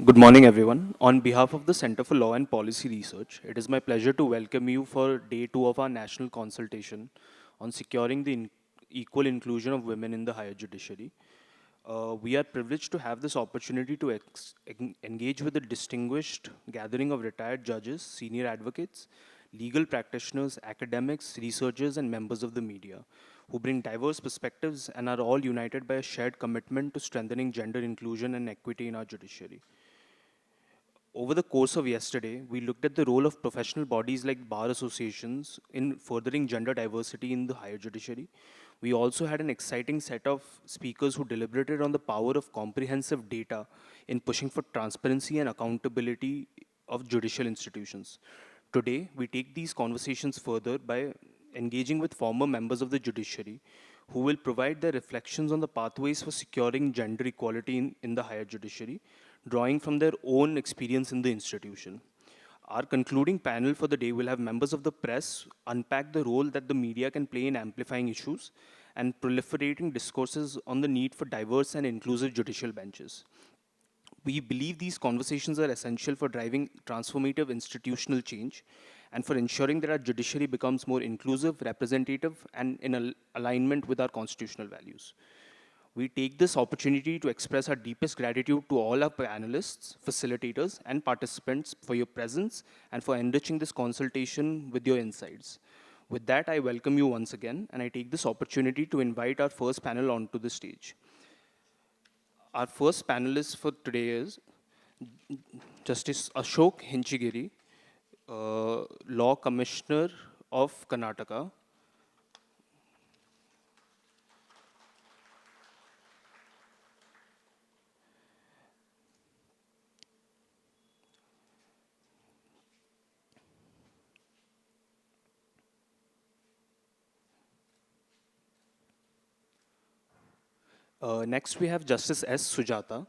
Good morning, everyone. On behalf of the Center for Law and Policy Research, it is my pleasure to welcome you for day 2 of our national consultation on securing the equal inclusion of women in the higher judiciary. We are privileged to have this opportunity to engage with a distinguished gathering of retired judges, senior advocates, legal practitioners, academics, researchers, and members of the media who bring diverse perspectives and are all united by a shared commitment to strengthening gender inclusion and equity in our judiciary. Over the course of yesterday, we looked at the role of professional bodies like bar associations in furthering gender diversity in the higher judiciary. We also had an exciting set of speakers who deliberated on the power of comprehensive data in pushing for transparency and accountability of judicial institutions. Today, we take these conversations further by engaging with former members of the judiciary who will provide their reflections on the pathways for securing gender equality in the higher judiciary, drawing from their own experience in the institution. Our concluding panel for the day will have members of the press unpack the role that the media can play in amplifying issues and proliferating discourses on the need for diverse and inclusive judicial benches. We believe these conversations are essential for driving transformative institutional change and for ensuring that our judiciary becomes more inclusive, representative, and in alignment with our constitutional values. We take this opportunity to express our deepest gratitude to all our panelists, facilitators, and participants for your presence and for enriching this consultation with your insights. With that, I welcome you once again, and I take this opportunity to invite our first panel onto the stage. Our first panelist for today is Justice Ashok Hinchigeri, Law Commissioner of Karnataka. Next, we have Justice S. Sujatha.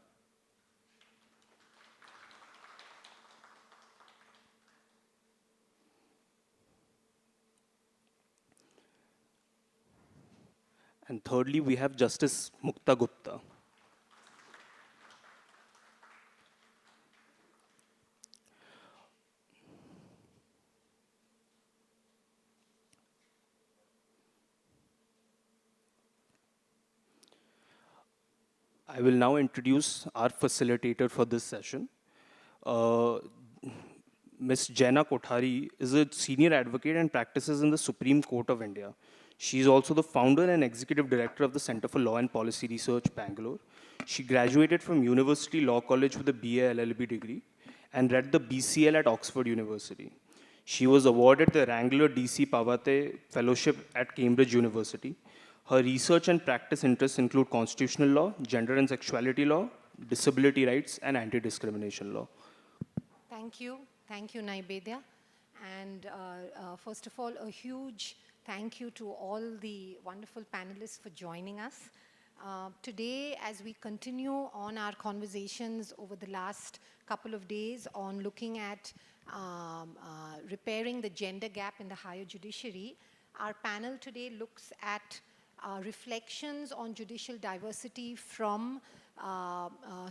And thirdly, we have Justice Mukta Gupta. I will now introduce our facilitator for this session. Ms. Jaina Kothari is a senior advocate and practices in the Supreme Court of India. She is also the founder and executive director of the Center for Law and Policy Research, Bangalore. She graduated from University Law College with a BA LLB degree and read the BCL at Oxford University. She was awarded the Wrangler DC Pavate Fellowship at Cambridge University. Her research and practice interests include constitutional law, gender and sexuality law, disability rights, and anti-discrimination law. Thank you, Naivedya. And first of all, a huge thank you to all the wonderful panelists for joining us. Today, as we continue on our conversations over the last couple of days on looking at repairing the gender gap in the higher judiciary, our panel today looks at reflections on judicial diversity from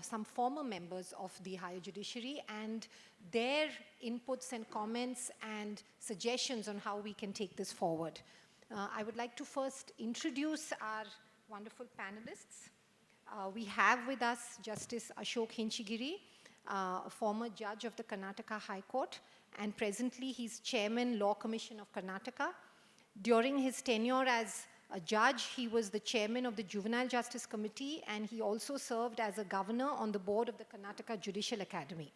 some former members of the higher judiciary and their inputs and comments and suggestions on how we can take this forward. I would like to first introduce our wonderful panelists. We have with us Justice Ashok Hinchigeri, a former judge of the Karnataka High Court, and presently he's Chairman, Law Commission of Karnataka. During his tenure as a judge, he was the chairman of the Juvenile Justice Committee, and he also served as a governor on the board of the Karnataka Judicial Academy.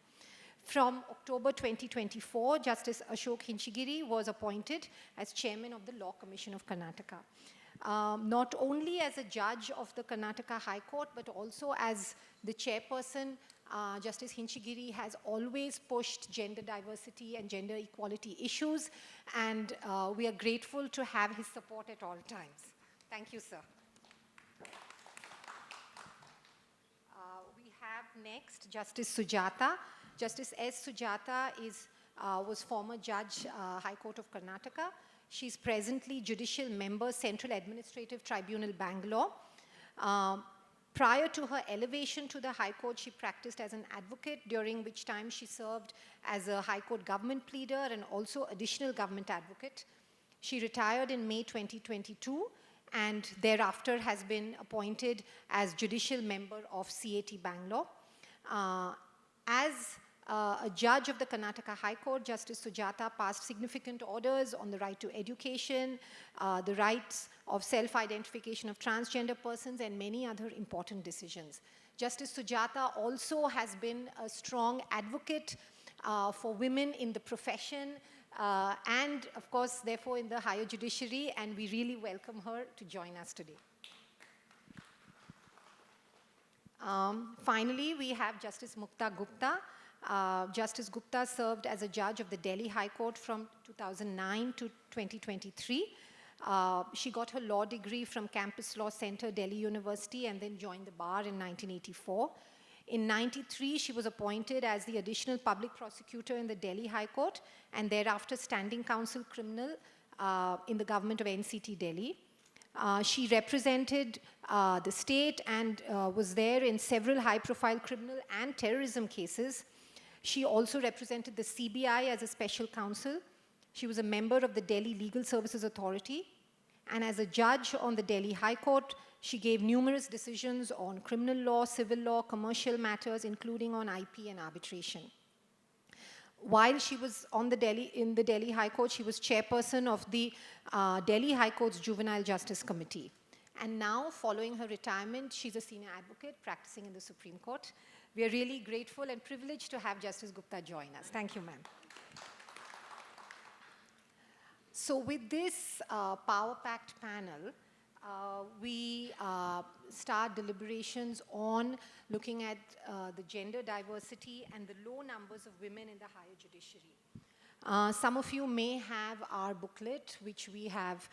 From October 2024, Justice Ashok Hinchigeri was appointed as chairman of the Law Commission of Karnataka. Not only as a judge of the Karnataka High Court, but also as the chairperson, Justice Hinchigeri has always pushed gender diversity and gender equality issues, and we are grateful to have his support at all times. Thank you, sir. We have next Justice Sujatha. Justice S. Sujatha was former judge, High Court of Karnataka. She's presently judicial member, Central Administrative Tribunal, Bangalore. Prior to her elevation to the High Court, she practiced as an advocate, during which time she served as a High Court government pleader and also additional government advocate. She retired in May 2022 and thereafter has been appointed as judicial member of CAT Bangalore. As a judge of the Karnataka High Court, Justice Sujatha passed significant orders on the right to education, the rights of self-identification of transgender persons, and many other important decisions. Justice Sujatha also has been a strong advocate for women in the profession and, of course, therefore, in the higher judiciary, and we really welcome her to join us today. Finally, we have Justice Mukta Gupta. Justice Gupta served as a judge of the Delhi High Court from 2009 to 2023. She got her law degree from Campus Law Center, Delhi University, and then joined the bar in 1984. In 1993, she was appointed as the additional public prosecutor in the Delhi High Court, and thereafter standing counsel criminal in the government of NCT Delhi. She represented the state and was there in several high-profile criminal and terrorism cases. She also represented the CBI as a special counsel. She was a member of the Delhi Legal Services Authority. And as a judge on the Delhi High Court, she gave numerous decisions on criminal law, civil law, commercial matters, including on IP and arbitration. While she was in the Delhi High Court, she was chairperson of the Delhi High Court's Juvenile Justice Committee. And now, following her retirement, she's a senior advocate practicing in the Supreme Court. We are really grateful and privileged to have Justice Gupta join us. Thank you, ma'am. So with this power-packed panel, we start deliberations on looking at the gender diversity and the low numbers of women in the higher judiciary. Some of you may have our booklet, which we have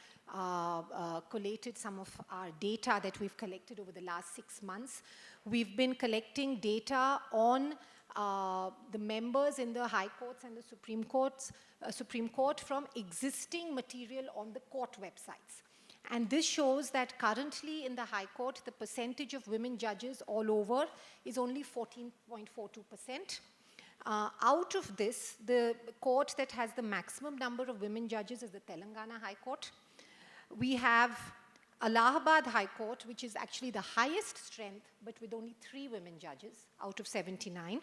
collated some of our data that we've collected over the last 6 months. We've been collecting data on the members in the High Courts and the Supreme Court from existing material on the court websites. And this shows that currently in the High Court, the percentage of women judges all over is only 14.42%. Out of this, the court that has the maximum number of women judges is the Telangana High Court. We have Allahabad High Court, which is actually the highest strength, but with only 3 women judges out of 79.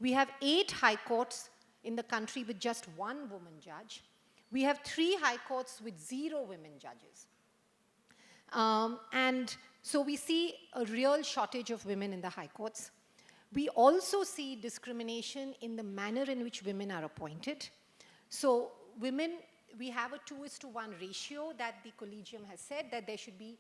We have 8 high courts in the country with just 1 woman judge. We have 3 high courts with 0 women judges. And so we see a real shortage of women in the high courts. We also see discrimination in the manner in which women are appointed. So women, we have a 2:1 ratio that the collegium has said that there should be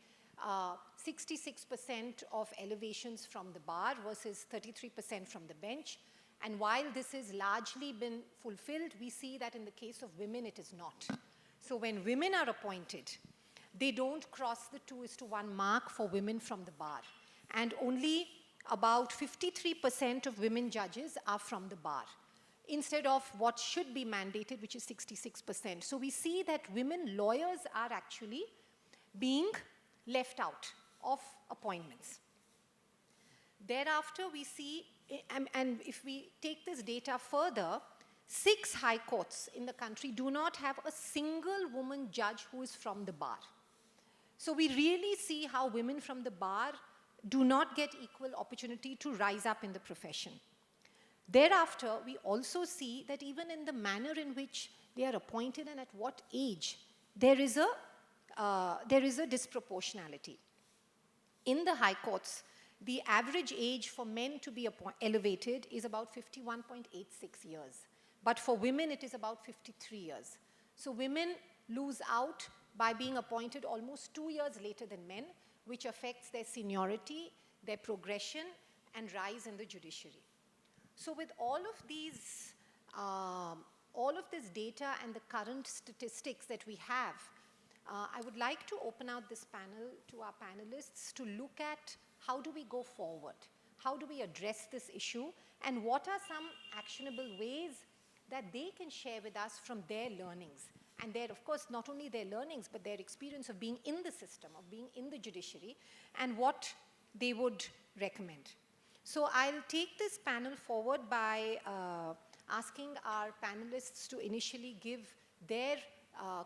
66% of elevations from the bar versus 33% from the bench. And while this has largely been fulfilled, we see that in the case of women, it is not. So when women are appointed, they don't cross the 2:1 mark for women from the bar. And only about 53% of women judges are from the bar, instead of what should be mandated, which is 66%. So we see that women lawyers are actually being left out of appointments. Thereafter, we see, and if we take this data further, 6 high courts in the country do not have a single woman judge who is from the bar. So we really see how women from the bar do not get equal opportunity to rise up in the profession. Thereafter, we also see that even in the manner in which they are appointed and at what age, there is a disproportionality. In the high courts, the average age for men to be elevated is about 51.86 years. But for women, it is about 53 years. So women lose out by being appointed almost 2 years later than men, which affects their seniority, their progression, and rise in the judiciary. So with all of this data and the current statistics that we have, I would like to open out this panel to our panelists to look at how do we go forward? How do we address this issue? And what are some actionable ways that they can share with us from their learnings? And their, of course, not only their learnings, but their experience of being in the system, of being in the judiciary, and what they would recommend. So I'll take this panel forward by asking our panelists to initially give their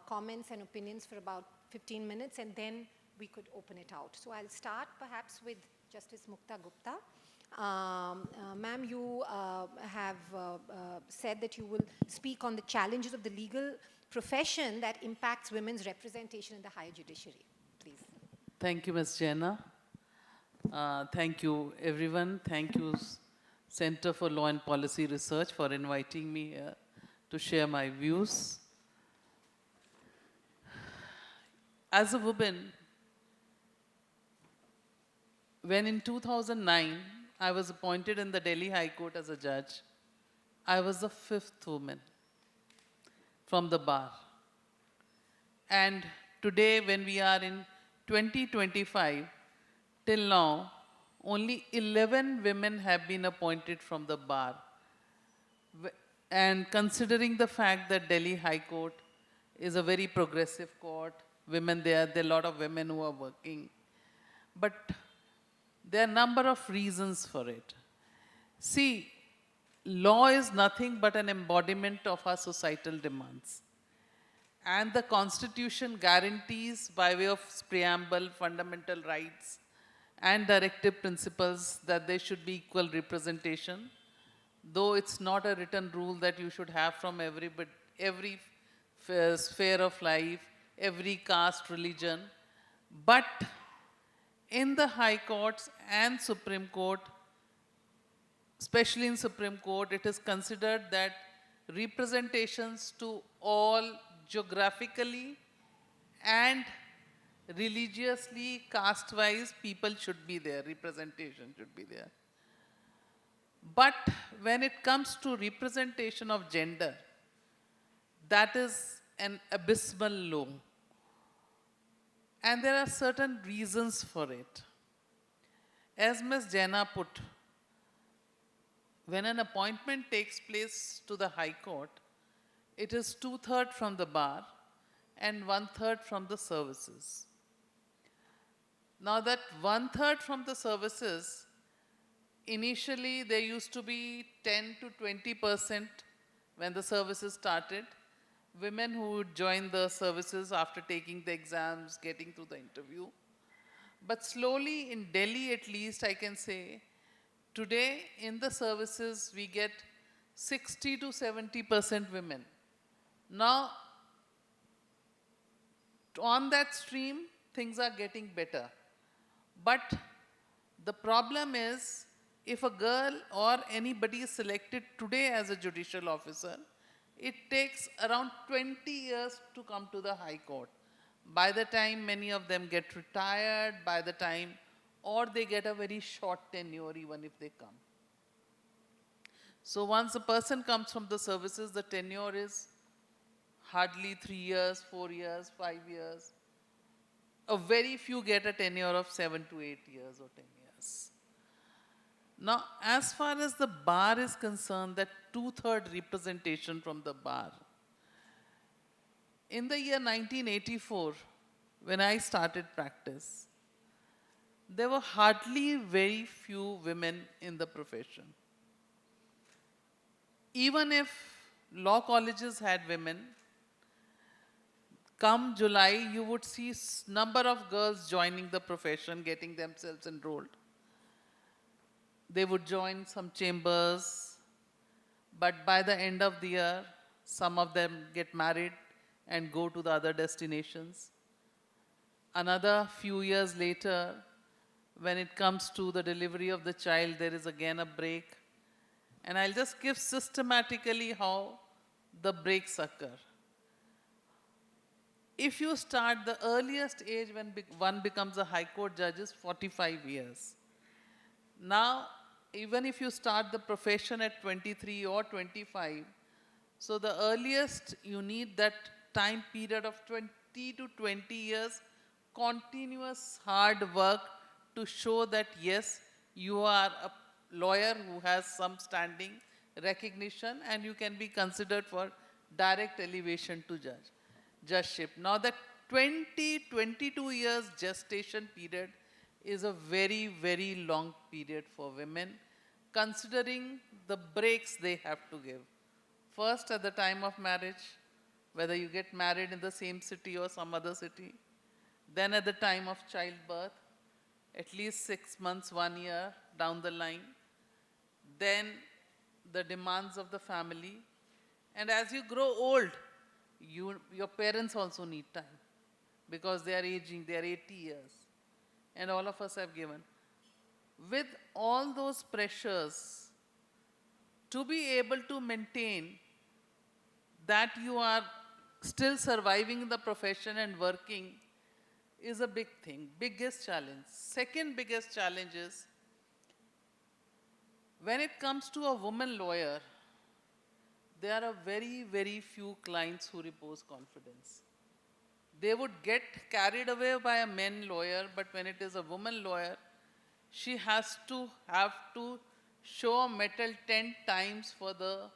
comments and opinions for about 15 minutes, and then we could open it out. So I'll start perhaps with Justice Mukta Gupta. Ma'am, you have said that you will speak on the challenges of the legal profession that impacts women's representation in the higher judiciary. Please. Thank you, Ms. Jaina. Thank you, everyone. Thank you, Center for Law and Policy Research, for inviting me here to share my views. As a woman, when in 2009, I was appointed in the Delhi High Court as a judge, I was the 5th woman from the bar. And today, when we are in 2025, till now, only 11 women have been appointed from the bar. And considering the fact that Delhi High Court is a very progressive court, women there are a lot of women who are working. But there are a number of reasons for it. See, law is nothing but an embodiment of our societal demands. And the Constitution guarantees, by way of preamble, fundamental rights, and directive principles, that there should be equal representation, though it's not a written rule that you should have from every sphere of life, every caste, religion. But in the High Courts and Supreme Court, especially in Supreme Court, it is considered that representations to all geographically and religiously, caste-wise, people should be there, representation should be there. But when it comes to representation of gender, that is an abysmal low. And there are certain reasons for it. As Ms. Jaina put, when an appointment takes place to the High Court, it is 2/3 from the bar and 1/3 from the services. Now that 1/3 from the services, initially there used to be 10 to 20% when the services started, women who would join the services after taking the exams, getting through the interview. But slowly, in Delhi at least, I can say, today in the services we get 60 to 70% women. Now, on that stream, things are getting better. But the problem is, if a girl or anybody is selected today as a judicial officer, it takes around 20 years to come to the High Court. By the time many of them get retired, by the time, or they get a very short tenure even if they come. So once a person comes from the services, the tenure is hardly 3 years, 4 years, 5 years. A very few get a tenure of 7 to 8 years or 10 years. Now, as far as the bar is concerned, that 2/3 representation from the bar. In the year 1984, when I started practice, there were hardly very few women in the profession. Even if law colleges had women, come July, you would see number of girls joining the profession, getting themselves enrolled. They would join some chambers, but by the end of the year, some of them get married and go to the other destinations. Another few years later, when it comes to the delivery of the child, there is again a break. And I'll just give systematically how the breaks occur. If you start, the earliest age when one becomes a High Court judge is 45 years. Now, even if you start the profession at 23 or 25, so the earliest you need that time period of 20 to 20 years, continuous hard work to show that yes, you are a lawyer who has some standing, recognition, and you can be considered for direct elevation to judgeship. Now that 22 years gestation period is a very, very long period for women, considering the breaks they have to give. First, at the time of marriage, whether you get married in the same city or some other city, then at the time of childbirth, at least 6 months, 1 year down the line, then the demands of the family. And as you grow old, your parents also need time because they are aging, they are 80 years. And all of us have given. With all those pressures, to be able to maintain that you are still surviving in the profession and working is a big thing, biggest challenge. Second biggest challenge is when it comes to a woman lawyer, there are very, very few clients who repose confidence. They would get carried away by a man lawyer, but when it is a woman lawyer, she has to have to show a metal 10 times for the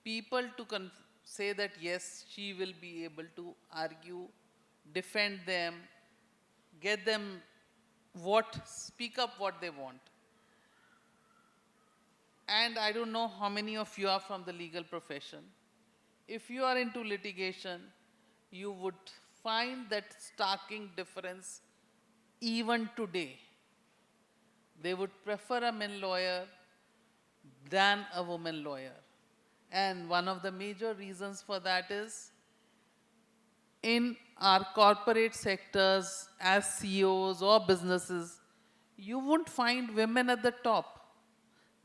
people to say that yes, she will be able to argue, defend them, get them speak up what they want. And I don't know how many of you are from the legal profession. If you are into litigation, you would find that starking difference even today. They would prefer a man lawyer than a woman lawyer. And one of the major reasons for that is in our corporate sectors, as CEOs or businesses, you won't find women at the top.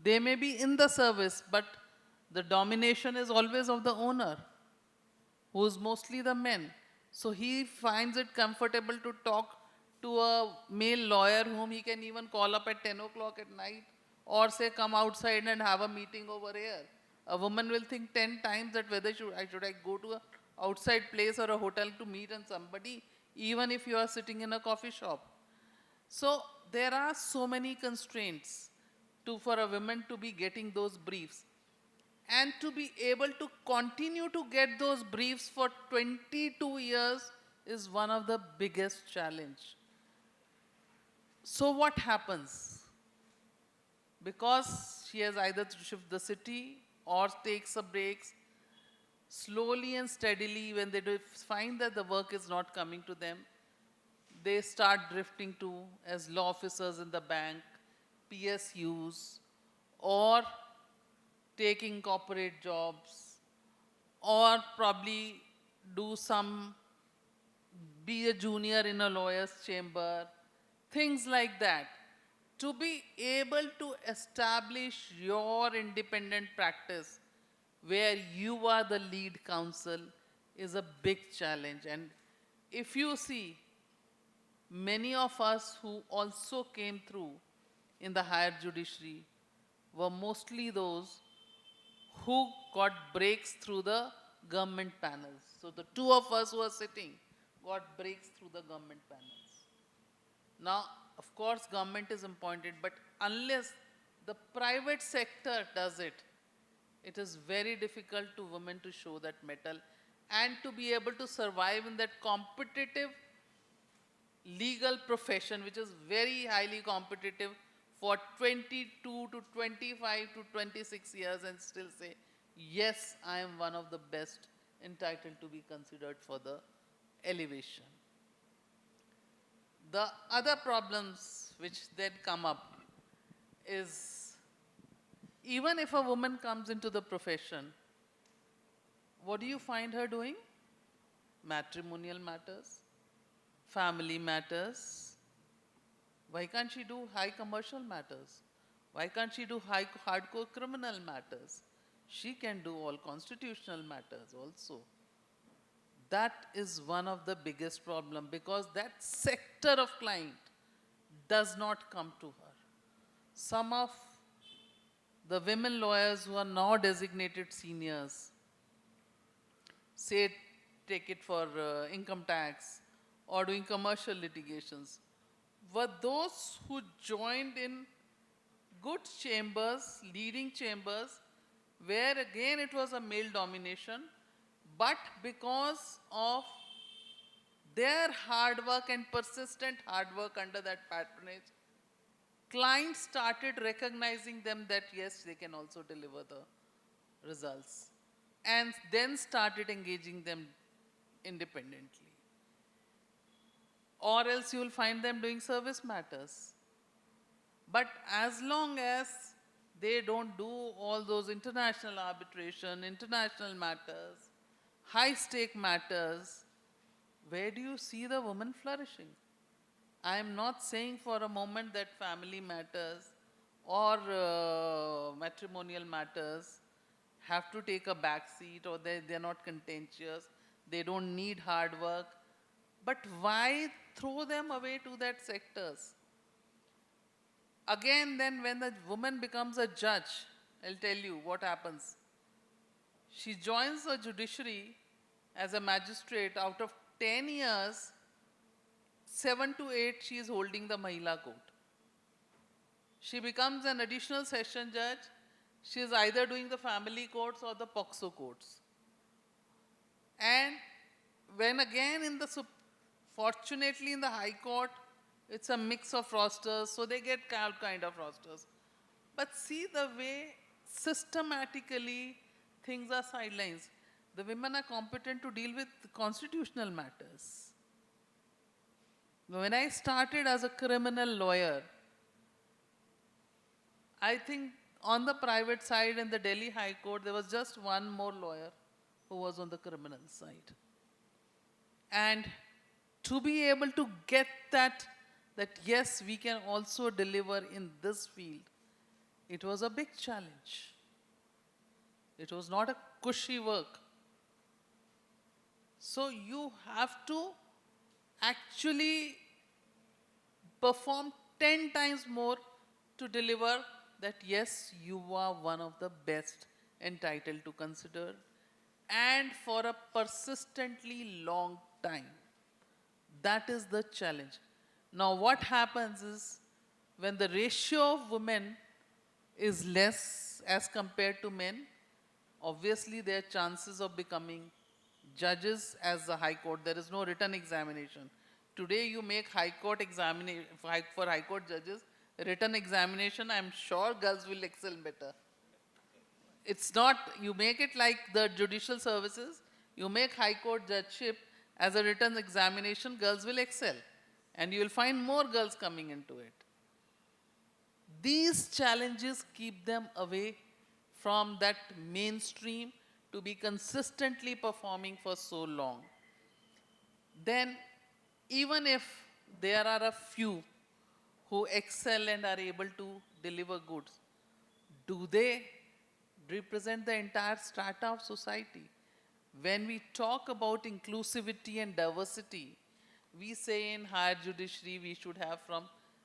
They may be in the service, but the domination is always of the owner, who is mostly the men. So he finds it comfortable to talk to a male lawyer whom he can even call up at 10 o'clock at night or say, come outside and have a meeting over here. A woman will think 10 times that whether should I go to an outside place or a hotel to meet and somebody, even if you are sitting in a coffee shop. So there are so many constraints for a woman to be getting those briefs. And to be able to continue to get those briefs for 22 years is one of the biggest challenge. So what happens? Because she has either to shift the city or takes a breaks, slowly and steadily when they find that the work is not coming to them, they start drifting to as law officers in the bank, PSUs, or taking corporate jobs, or probably be a junior in a lawyer's chamber, things like that. To be able to establish your independent practice where you are the lead counsel is a big challenge. And if you see, many of us who also came through in the higher judiciary were mostly those who got breaks through the government panels. So the two of us who are sitting got breaks through the government panels. Now, of course, government is appointed, but unless the private sector does it, it is very difficult to women to show that mettle and to be able to survive in that competitive legal profession, which is very highly competitive, for 22 to 25 to 26 years and still say, yes, I am one of the best entitled to be considered for the elevation. The other problems which then come up is, even if a woman comes into the profession, what do you find her doing? Matrimonial matters, family matters. Why can't she do high commercial matters? Why can't she do hardcore criminal matters? She can do all constitutional matters also. That is one of the biggest problem, because that sector of client does not come to her. Some of the women lawyers who are now designated seniors, say take it for income tax or doing commercial litigations, were those who joined in good chambers, leading chambers, where again it was a male domination, but because of their hard work and persistent hard work under that patronage, clients started recognizing them that yes, they can also deliver the results, and then started engaging them independently. Or else you will find them doing service matters. But as long as they don't do all those international arbitration, international matters, high stake matters, where do you see the woman flourishing? I am not saying for a moment that family matters or matrimonial matters have to take a back seat, or they're not contentious, they don't need hard work. But why throw them away to that sectors? Again, then when the woman becomes a judge, I'll tell you what happens. She joins the judiciary as a magistrate. Out of 10 years, 7 to 8 she is holding the Mahila court. She becomes an additional session judge. She is either doing the family courts or the POXO courts. And when again fortunately in the High Court, it's a mix of rosters, so they get all kind of rosters. But see the way systematically things are sidelines. The women are competent to deal with constitutional matters. When I started as a criminal lawyer, I think on the private side in the Delhi High Court, there was just one more lawyer who was on the criminal side. And to be able to get that yes, we can also deliver in this field, it was a big challenge. It was not a cushy work. So you have to actually perform 10 times more to deliver that yes, you are one of the best entitled to consider, and for a persistently long time. That is the challenge. Now what happens is, when the ratio of women is less as compared to men, obviously their chances of becoming judges as the High Court, there is no written examination. Today you make High Court examination, for High Court judges, written examination, I am sure girls will excel better. It's not, you make it like the judicial services, you make High Court judgeship as a written examination, girls will excel. And you will find more girls coming into it. These challenges keep them away from that mainstream to be consistently performing for so long. Then, even if there are a few who excel and are able to deliver goods, do they represent the entire strata of society? When we talk about inclusivity and diversity, we say in higher judiciary we should have from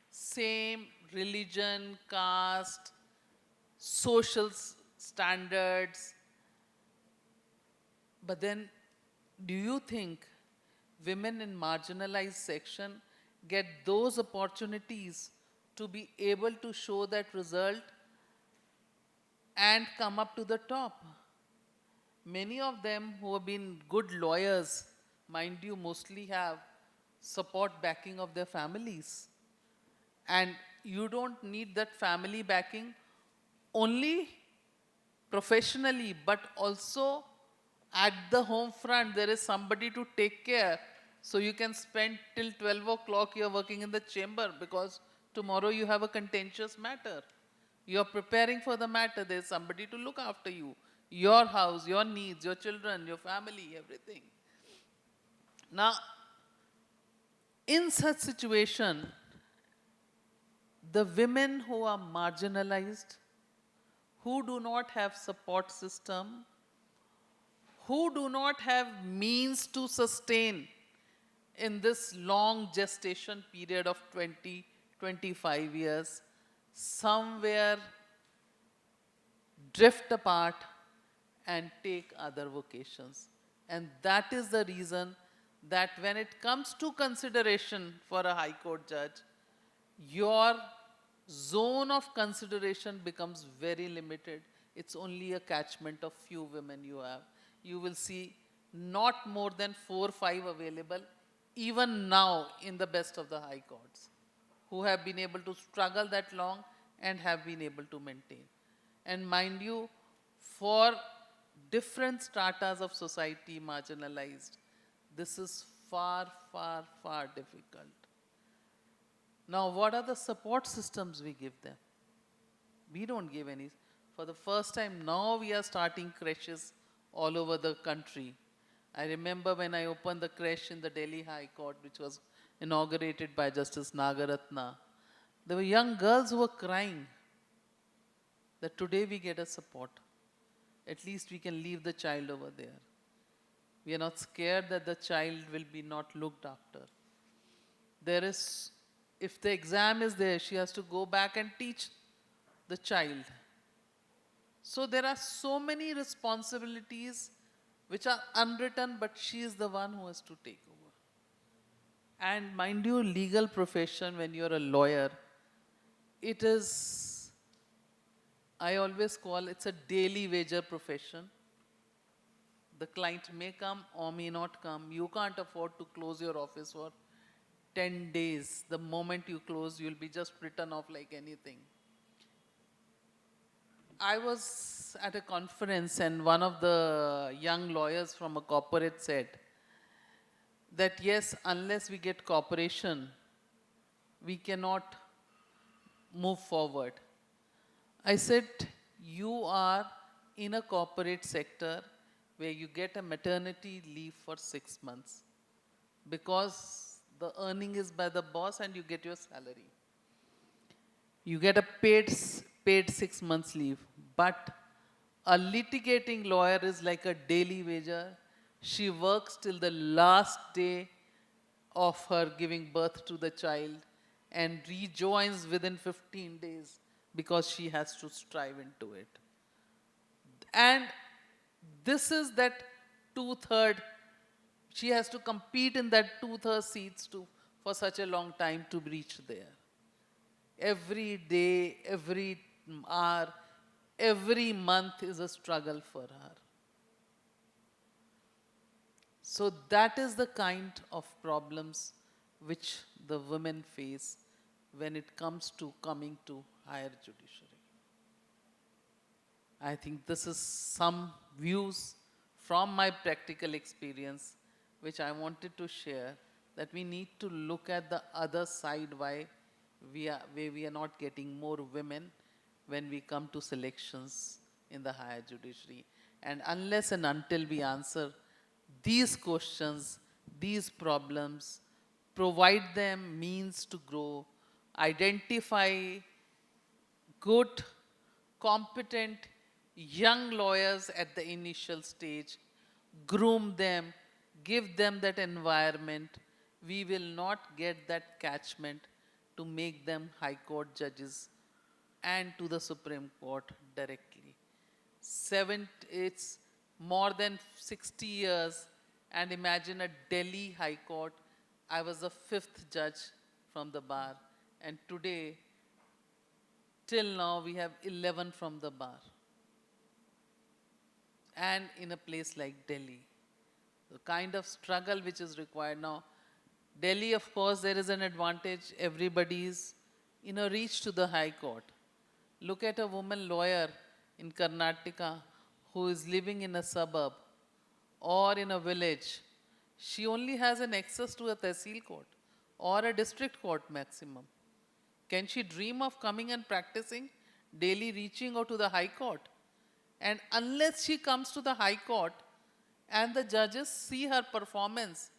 same religion, caste, social standards. But then, do you think women in marginalized section get those opportunities to be able to show that result and come up to the top? Many of them who have been good lawyers, mind you, mostly have support backing of their families. And you don't need that family backing only professionally, but also at the home front, there is somebody to take care. So you can spend till 12 o'clock, you're working in the chamber because tomorrow you have a contentious matter. You're preparing for the matter, there's somebody to look after you. Your house, your needs, your children, your family, everything. Now, in such situation, the women who are marginalized, who do not have support system, who do not have means to sustain in this long gestation period of 20, 25 years, somewhere drift apart and take other vocations. And that is the reason that when it comes to consideration for a High Court judge, your zone of consideration becomes very limited. It's only a catchment of few women you have. You will see not more than 4 or 5 available even now in the best of the high courts, who have been able to struggle that long and have been able to maintain. And mind you, for different stratas of society marginalized, this is far, far, far difficult. Now, what are the support systems we give them? We don't give any. For the first time, now we are starting creches all over the country. I remember when I opened the creche in the Delhi High Court, which was inaugurated by Justice Nagaratna, there were young girls who were crying that today we get a support. At least we can leave the child over there. We are not scared that the child will be not looked after. There is, if the exam is there, she has to go back and teach the child. So there are so many responsibilities which are unwritten, but she is the one who has to take over. And mind you, legal profession, when you're a lawyer, it is, I always call it's a daily wager profession. The client may come or may not come. You can't afford to close your office for 10 days. The moment you close, you'll be just written off like anything. I was at a conference and one of the young lawyers from a corporate said that yes, unless we get cooperation, we cannot move forward. I said, you are in a corporate sector where you get a maternity leave for 6 months because the earning is by the boss and you get your salary. You get a paid 6 months leave, but a litigating lawyer is like a daily wager. She works till the last day of her giving birth to the child and rejoins within 15 days because she has to strive into it. And this is that 2/3, she has to compete in that 2/3 seats for such a long time to reach there. Every day, every hour, every month is a struggle for her. So that is the kind of problems which the women face when it comes to coming to higher judiciary. I think this is some views from my practical experience which I wanted to share, that we need to look at the other side why we are not getting more women when we come to selections in the higher judiciary. And unless and until we answer these questions, these problems, provide them means to grow, identify good, competent, young lawyers at the initial stage, groom them, give them that environment, we will not get that catchment to make them High Court judges and to the Supreme Court directly. It's more than 60 years, and imagine a Delhi High Court. I was the 5th judge from the bar, and today, till now, we have 11 from the bar. And in a place like Delhi, the kind of struggle which is required now. Delhi, of course, there is an advantage. Everybody is in a reach to the High Court. Look at a woman lawyer in Karnataka who is living in a suburb or in a village. She only has an access to a Tehsil court or a district court maximum. Can she dream of coming and practicing, daily reaching out to the High Court? And unless she comes to the High Court and the judges see her performance,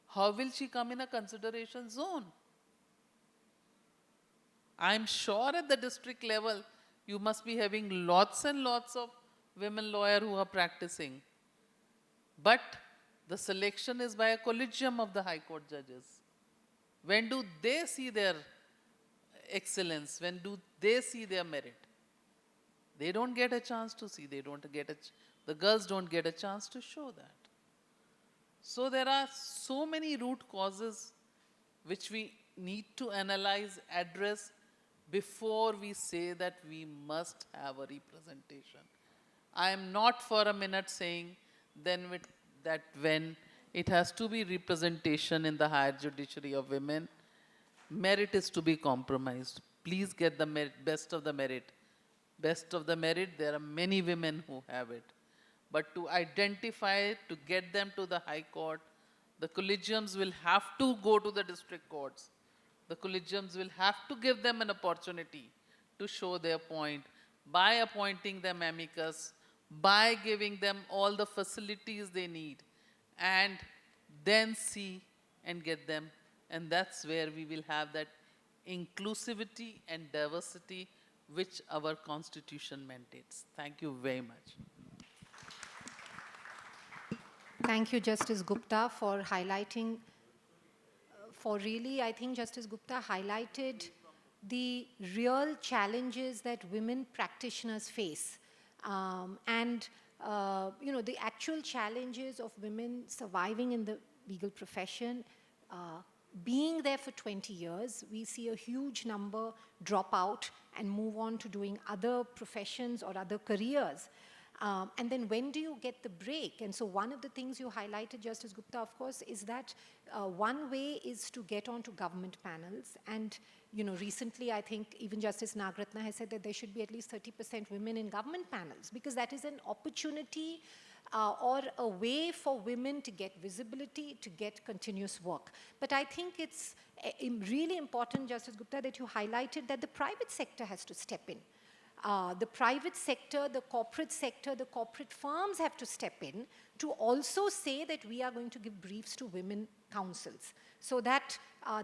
how will she come in a consideration zone? I'm sure at the district level, you must be having lots and lots of women lawyers who are practicing. But the selection is by a collegium of the High Court judges. When do they see their excellence? When do they see their merit? They don't get a chance to see. The girls don't get a chance to show that. So there are so many root causes which we need to analyze, address before we say that we must have a representation. I am not for a minute saying that when It has to be representation in the higher judiciary of women. Merit is to be compromised. Please get the best of the merit. Best of the merit, there are many women who have it. But to identify, to get them to the High Court, the collegiums will have to go to the district courts. The collegiums will have to give them an opportunity to show their point by appointing them amicus, by giving them all the facilities they need, and then see and get them. And that's where we will have that inclusivity and diversity which our constitution mandates. Thank you very much. Thank you, Justice Gupta, for highlighting, I think Justice Gupta highlighted the real challenges that women practitioners face. The actual challenges of women surviving in the legal profession, being there for 20 years, we see a huge number drop out and move on to doing other professions or other careers. And then when do you get the break? And so one of the things you highlighted, Justice Gupta, of course, is that one way is to get onto government panels. And, recently, I think even Justice Nagratna has said that there should be at least 30% women in government panels, because that is an opportunity or a way for women to get visibility, to get continuous work. But I think it's really important, Justice Gupta, that you highlighted that the private sector has to step in. The private sector, the corporate firms have to step in to also say that we are going to give briefs to women counsels, so that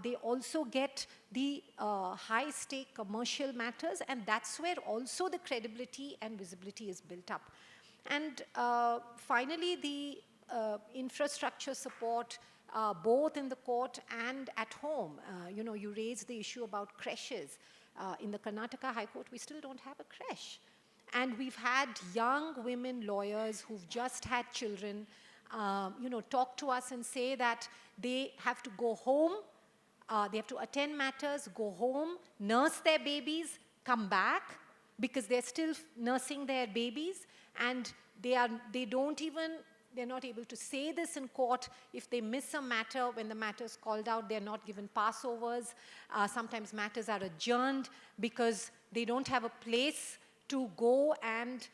they also get the high-stake commercial matters, and that's where also the credibility and visibility is built up. And finally, the infrastructure support, both in the court and at home. You raised the issue about creches. In the Karnataka High Court, we still don't have a creche. And we've had young women lawyers who've just had children, talk to us and say that they have to go home, they have to attend matters, go home, nurse their babies, come back, because they're still nursing their babies, and they're not able to say this in court. If they miss a matter, when the matter is called out, they're not given passovers. Sometimes matters are adjourned because they don't have a place to go and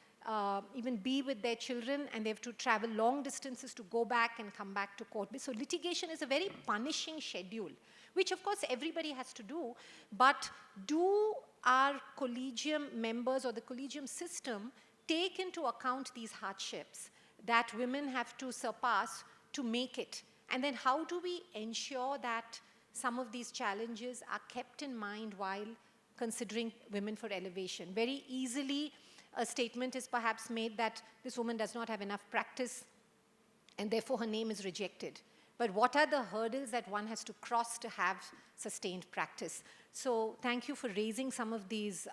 even be with their children, and they have to travel long distances to go back and come back to court. So litigation is a very punishing schedule, which of course everybody has to do. But do our collegium members or the collegium system take into account these hardships that women have to surpass to make it? And then how do we ensure that some of these challenges are kept in mind while considering women for elevation? Very easily, a statement is perhaps made that this woman does not have enough practice and therefore her name is rejected. But what are the hurdles that one has to cross to have sustained practice? So thank you for raising some of these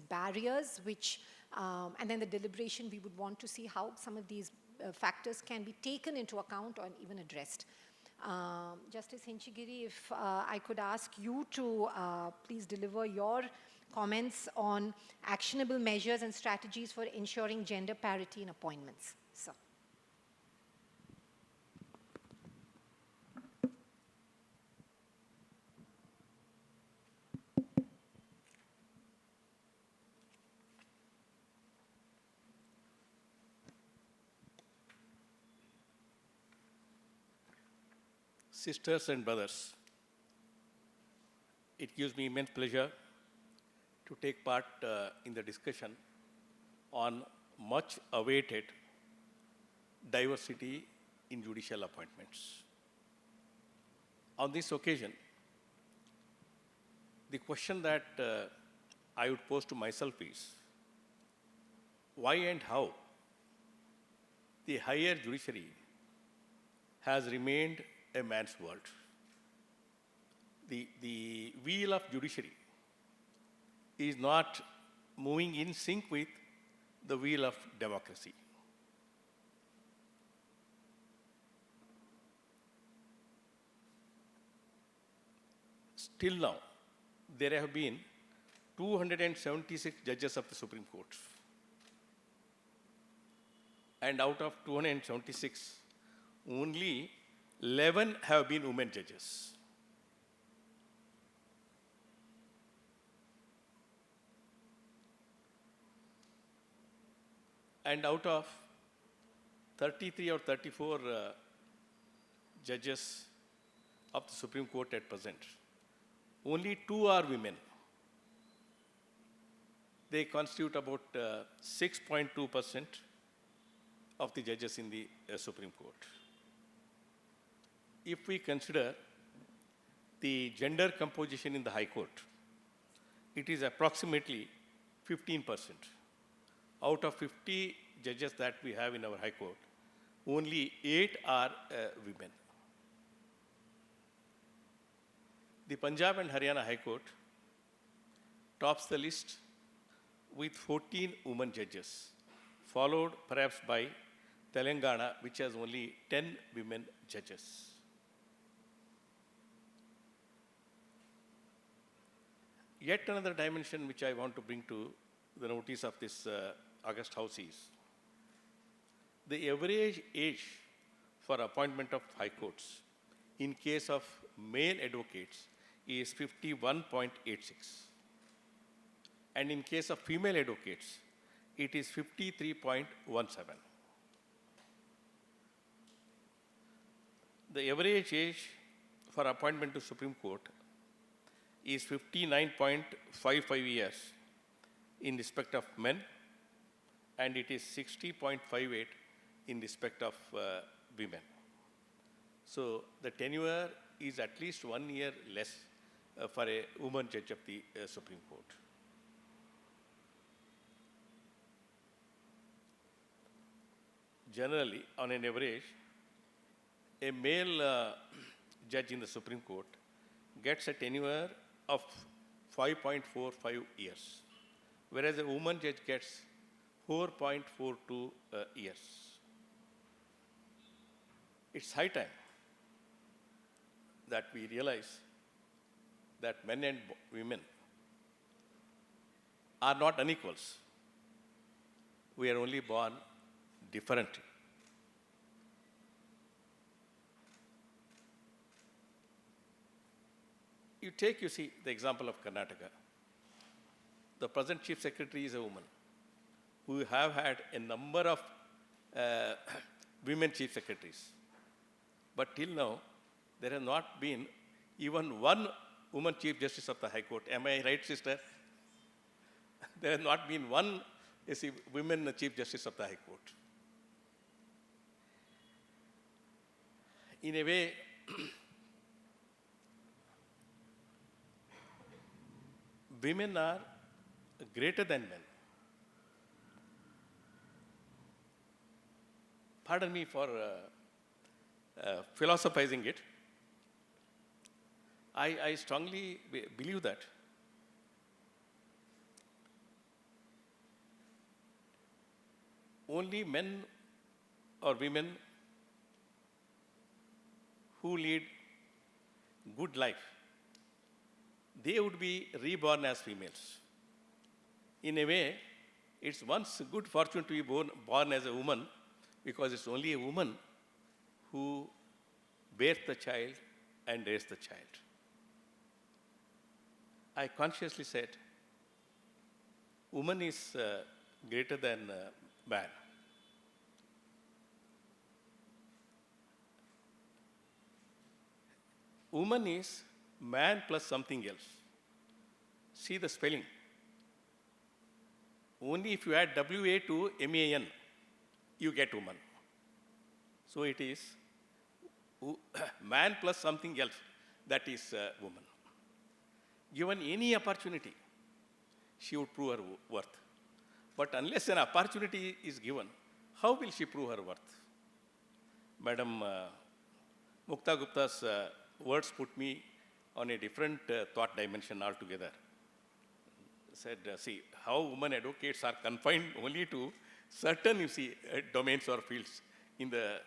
barriers, which and then the deliberation, we would want to see how some of these factors can be taken into account or even addressed. Justice Hinchigeri, if I could ask you to please deliver your comments on actionable measures and strategies for ensuring gender parity in appointments. So. Sisters and brothers, it gives me immense pleasure to take part in the discussion on much awaited diversity in judicial appointments. On this occasion, the question that I would pose to myself is, why and how the higher judiciary has remained a man's world. The wheel of judiciary is not moving in sync with the wheel of democracy. Till now, there have been 276 judges of the Supreme Court. And out of 276, only 11 have been women judges. And out of 33 or 34 judges of the Supreme Court at present, only 2 are women. They constitute about 6.2% of the judges in the Supreme Court. If we consider the gender composition in the High Court, it is approximately 15%. Out of 50 judges that we have in our High Court, only 8 are women. The Punjab and Haryana High Court tops the list with 14 women judges, followed perhaps by Telangana, which has only 10 women judges. Yet another dimension which I want to bring to the notice of this August House is the average age for appointment of high courts in case of male advocates is 51.86. And in case of female advocates, it is 53.17. The average age for appointment to Supreme Court is 59.55 years in respect of men, and it is 60.58 in respect of women. So the tenure is at least 1 year less for a woman judge of the Supreme Court. Generally, on an average, a male judge in the Supreme Court gets a tenure of 5.45 years, whereas a woman judge gets 4.42 years. It's high time that we realize that men and women are not unequals. We are only born differently. You see, the example of Karnataka. The present Chief Secretary is a woman. We have had a number of women Chief Secretaries. But till now, there has not been even one woman Chief Justice of the High Court. Am I right, sister? There has not been one women Chief Justice of the High Court. In a way, women are greater than men. Pardon me for philosophizing it. I strongly believe that only men or women who lead good life, they would be reborn as females. In a way, it's one's good fortune to be born as a woman, because it's only a woman who bears the child and raises the child. I consciously said, woman is greater than man. Woman is man plus something else. See the spelling. Only if you add WA to MAN, you get woman. So it is man plus something else, that is woman. Given any opportunity, she would prove her worth. But unless an opportunity is given, how will she prove her worth? Madam Mukta Gupta's words put me on a different thought dimension altogether. Said, see, how women advocates are confined only to certain, domains or fields in the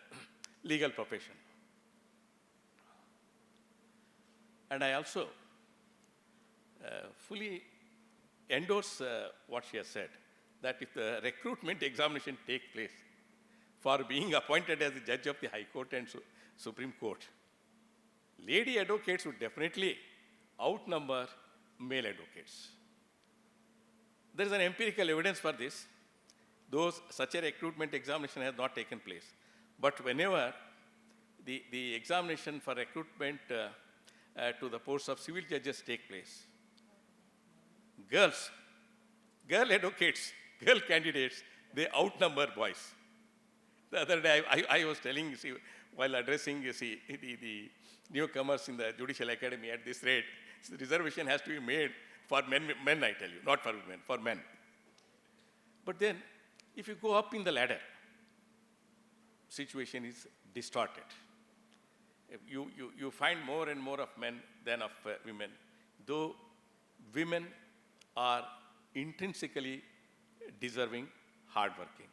legal profession. And I also fully endorse what she has said, that if the recruitment examination take place for being appointed as the judge of the High Court and Supreme Court, lady advocates would definitely outnumber male advocates. There is an empirical evidence for this. Such a recruitment examination has not taken place. But whenever the examination for recruitment to the posts of civil judges take place, girl advocates, girl candidates, they outnumber boys. The other day, I was telling, you see, while addressing, you see, the newcomers in the Judicial Academy at this rate, the reservation has to be made for men, I tell you, not for women, for men. But then, if you go up in the ladder, situation is distorted. You find more and more of men than of women, though women are intrinsically deserving, hardworking.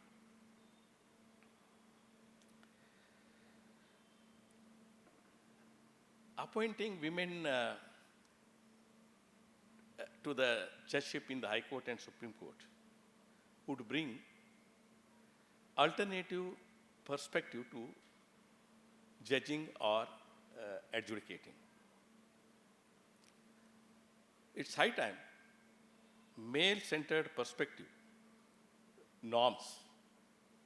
Appointing women to the judgeship in the High Court and Supreme Court would bring alternative perspective to judging or adjudicating. It's high time male-centered perspective, norms,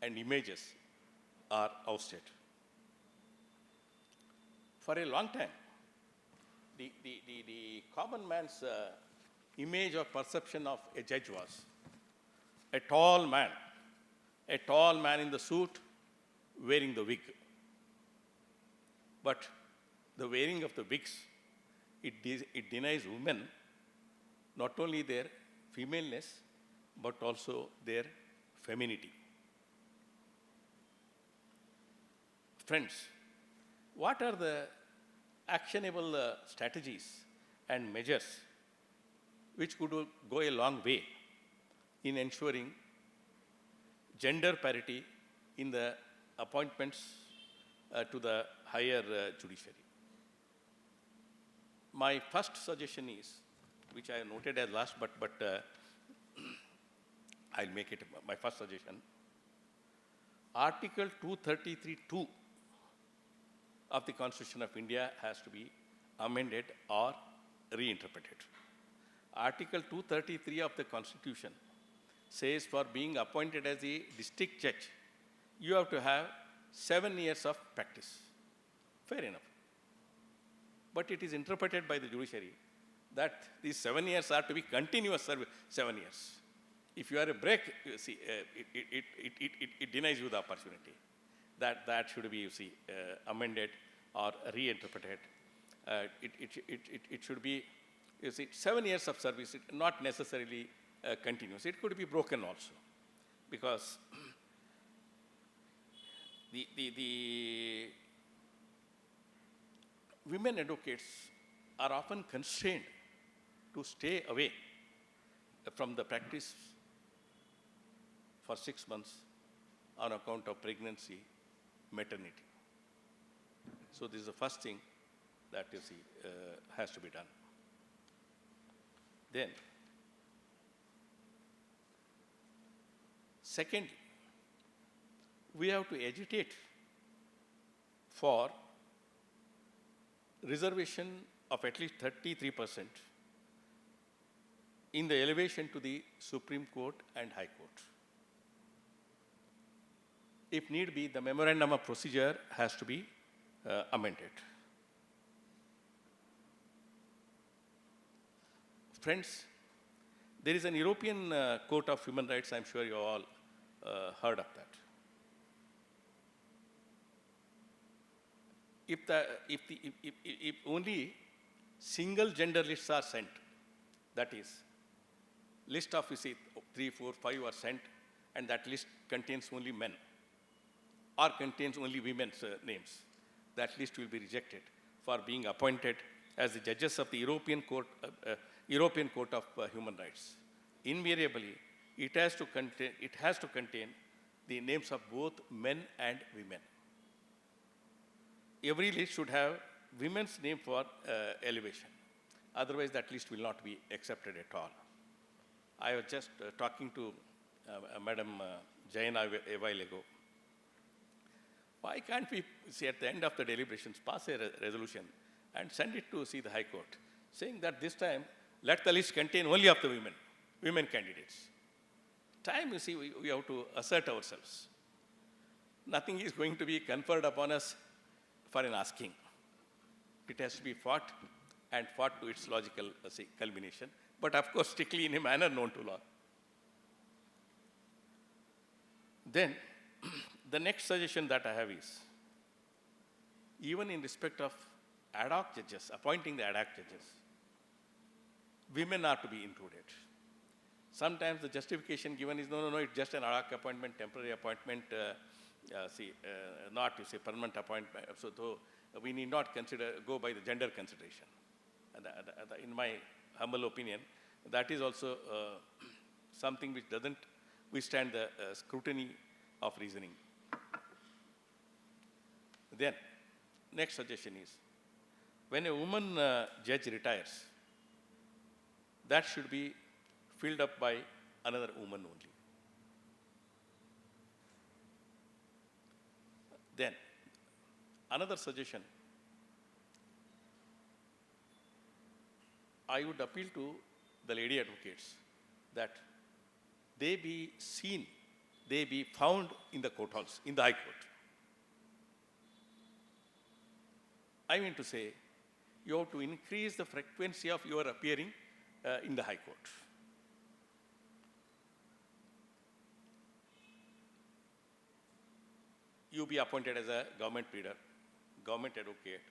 and images are ousted. For a long time, the common man's image or perception of a judge was a tall man in the suit wearing the wig. But the wearing of the wigs, it denies women not only their femaleness, but also their femininity. Friends, what are the actionable strategies and measures which could go a long way in ensuring gender parity in the appointments to the higher judiciary? My first suggestion is, which I noted as last, but I'll make it my first suggestion. Article 233(2) of the Constitution of India has to be amended or reinterpreted. Article 233 of the Constitution says for being appointed as a district judge, you have to have 7 years of practice. Fair enough. But it is interpreted by the judiciary that these 7 years are to be continuous service, 7 years. If you are a break, you see, it denies you the opportunity. That should be, you see, amended or reinterpreted. It should be, you see, 7 years of service, not necessarily continuous. It could be broken also, because the women advocates are often constrained to stay away from the practice for 6 months on account of pregnancy, maternity. So this is the first thing that, you see, has to be done. Then, secondly, we have to agitate for reservation of at least 33% in the elevation to the Supreme Court and High Court. If need be, the memorandum of procedure has to be amended. Friends, there is an European Court of Human Rights. I'm sure you all heard of that. If only single gender lists are sent, that is, list of, you see, 3, 4, 5 are sent, and that list contains only men, or contains only women's names, that list will be rejected for being appointed as the judges of the European Court of Human Rights. Invariably, it has to contain the names of both men and women. Every list should have women's name for elevation. Otherwise, that list will not be accepted at all. I was just talking to Madam Jaina a while ago. Why can't we, see, at the end of the deliberations, pass a resolution and send it to, see, the High Court, saying that this time, let the list contain only of the women candidates. Time, you see, we have to assert ourselves. Nothing is going to be conferred upon us for an asking. It has to be fought and fought to its logical, see, culmination, but of course strictly in a manner known to law. Then, the next suggestion that I have is, even in respect of ad hoc judges, appointing the ad hoc judges, women are to be included. Sometimes the justification given is, no, it's just an ad hoc appointment, temporary appointment, not, you say, permanent appointment. So we need not go by the gender consideration. And in my humble opinion, that is also something which doesn't withstand the scrutiny of reasoning. Then, next suggestion is, when a woman judge retires, that should be filled up by another woman only. Then, another suggestion, I would appeal to the lady advocates that they be seen, they be found in the court halls, in the High Court. I mean to say, you have to increase the frequency of your appearing in the High Court. You be appointed as a government pleader, government advocate,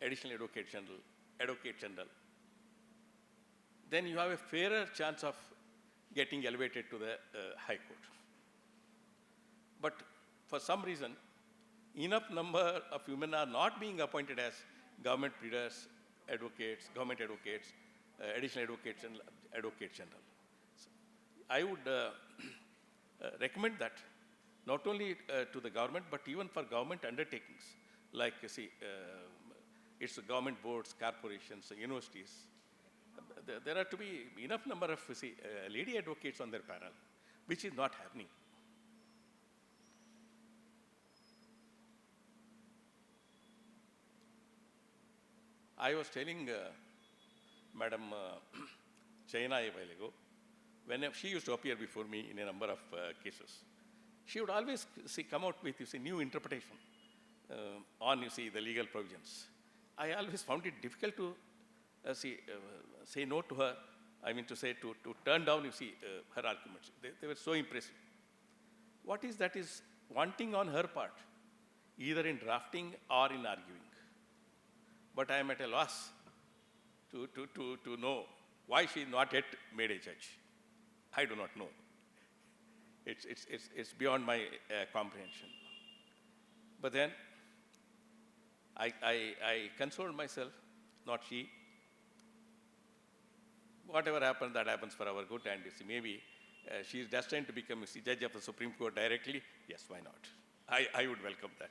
additional advocate general. Then you have a fairer chance of getting elevated to the High Court. But for some reason, enough number of women are not being appointed as government pleaders, advocates, government advocates, additional advocates, and advocate general. So I would recommend that not only to the government, but even for government undertakings, like, it's government boards, corporations, universities. There are to be enough number of, lady advocates on their panel, which is not happening. I was telling Madam Chaina a while ago, when she used to appear before me in a number of cases, she would always come out with, new interpretation on, the legal provisions. I always found it difficult to say no to her. I mean to say, to turn down, her arguments. They were so impressive. What is that is wanting on her part, either in drafting or in arguing. But I am at a loss to know why she is not yet made a judge. I do not know. It's beyond my comprehension. But then I consoled myself, not she. Whatever happens, that happens for our good. And maybe she is destined to become judge of the Supreme Court directly. Yes, why not? I would welcome that.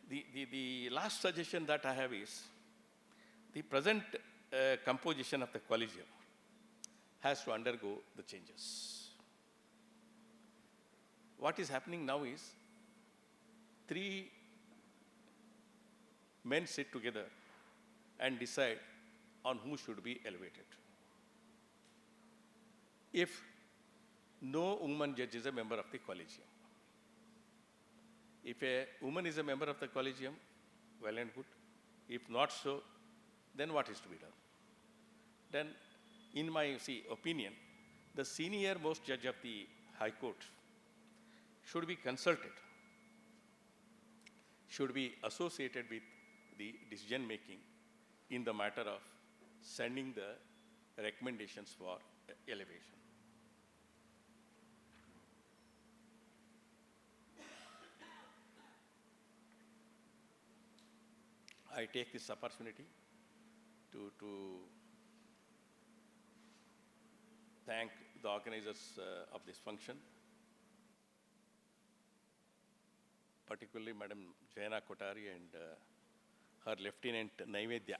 The last suggestion that I have is, the present composition of the collegium has to undergo the changes. What is happening now is, 3 men sit together and decide on who should be elevated. If no woman judge is a member of the collegium, if a woman is a member of the collegium, well and good. If not so, then what is to be done? Then, in my opinion, the senior most judge of the High Court should be consulted, should be associated with the decision making in the matter of sending the recommendations for elevation. I take this opportunity to thank the organizers of this function, particularly Madam Jaina Kotari and her Lieutenant Naivedya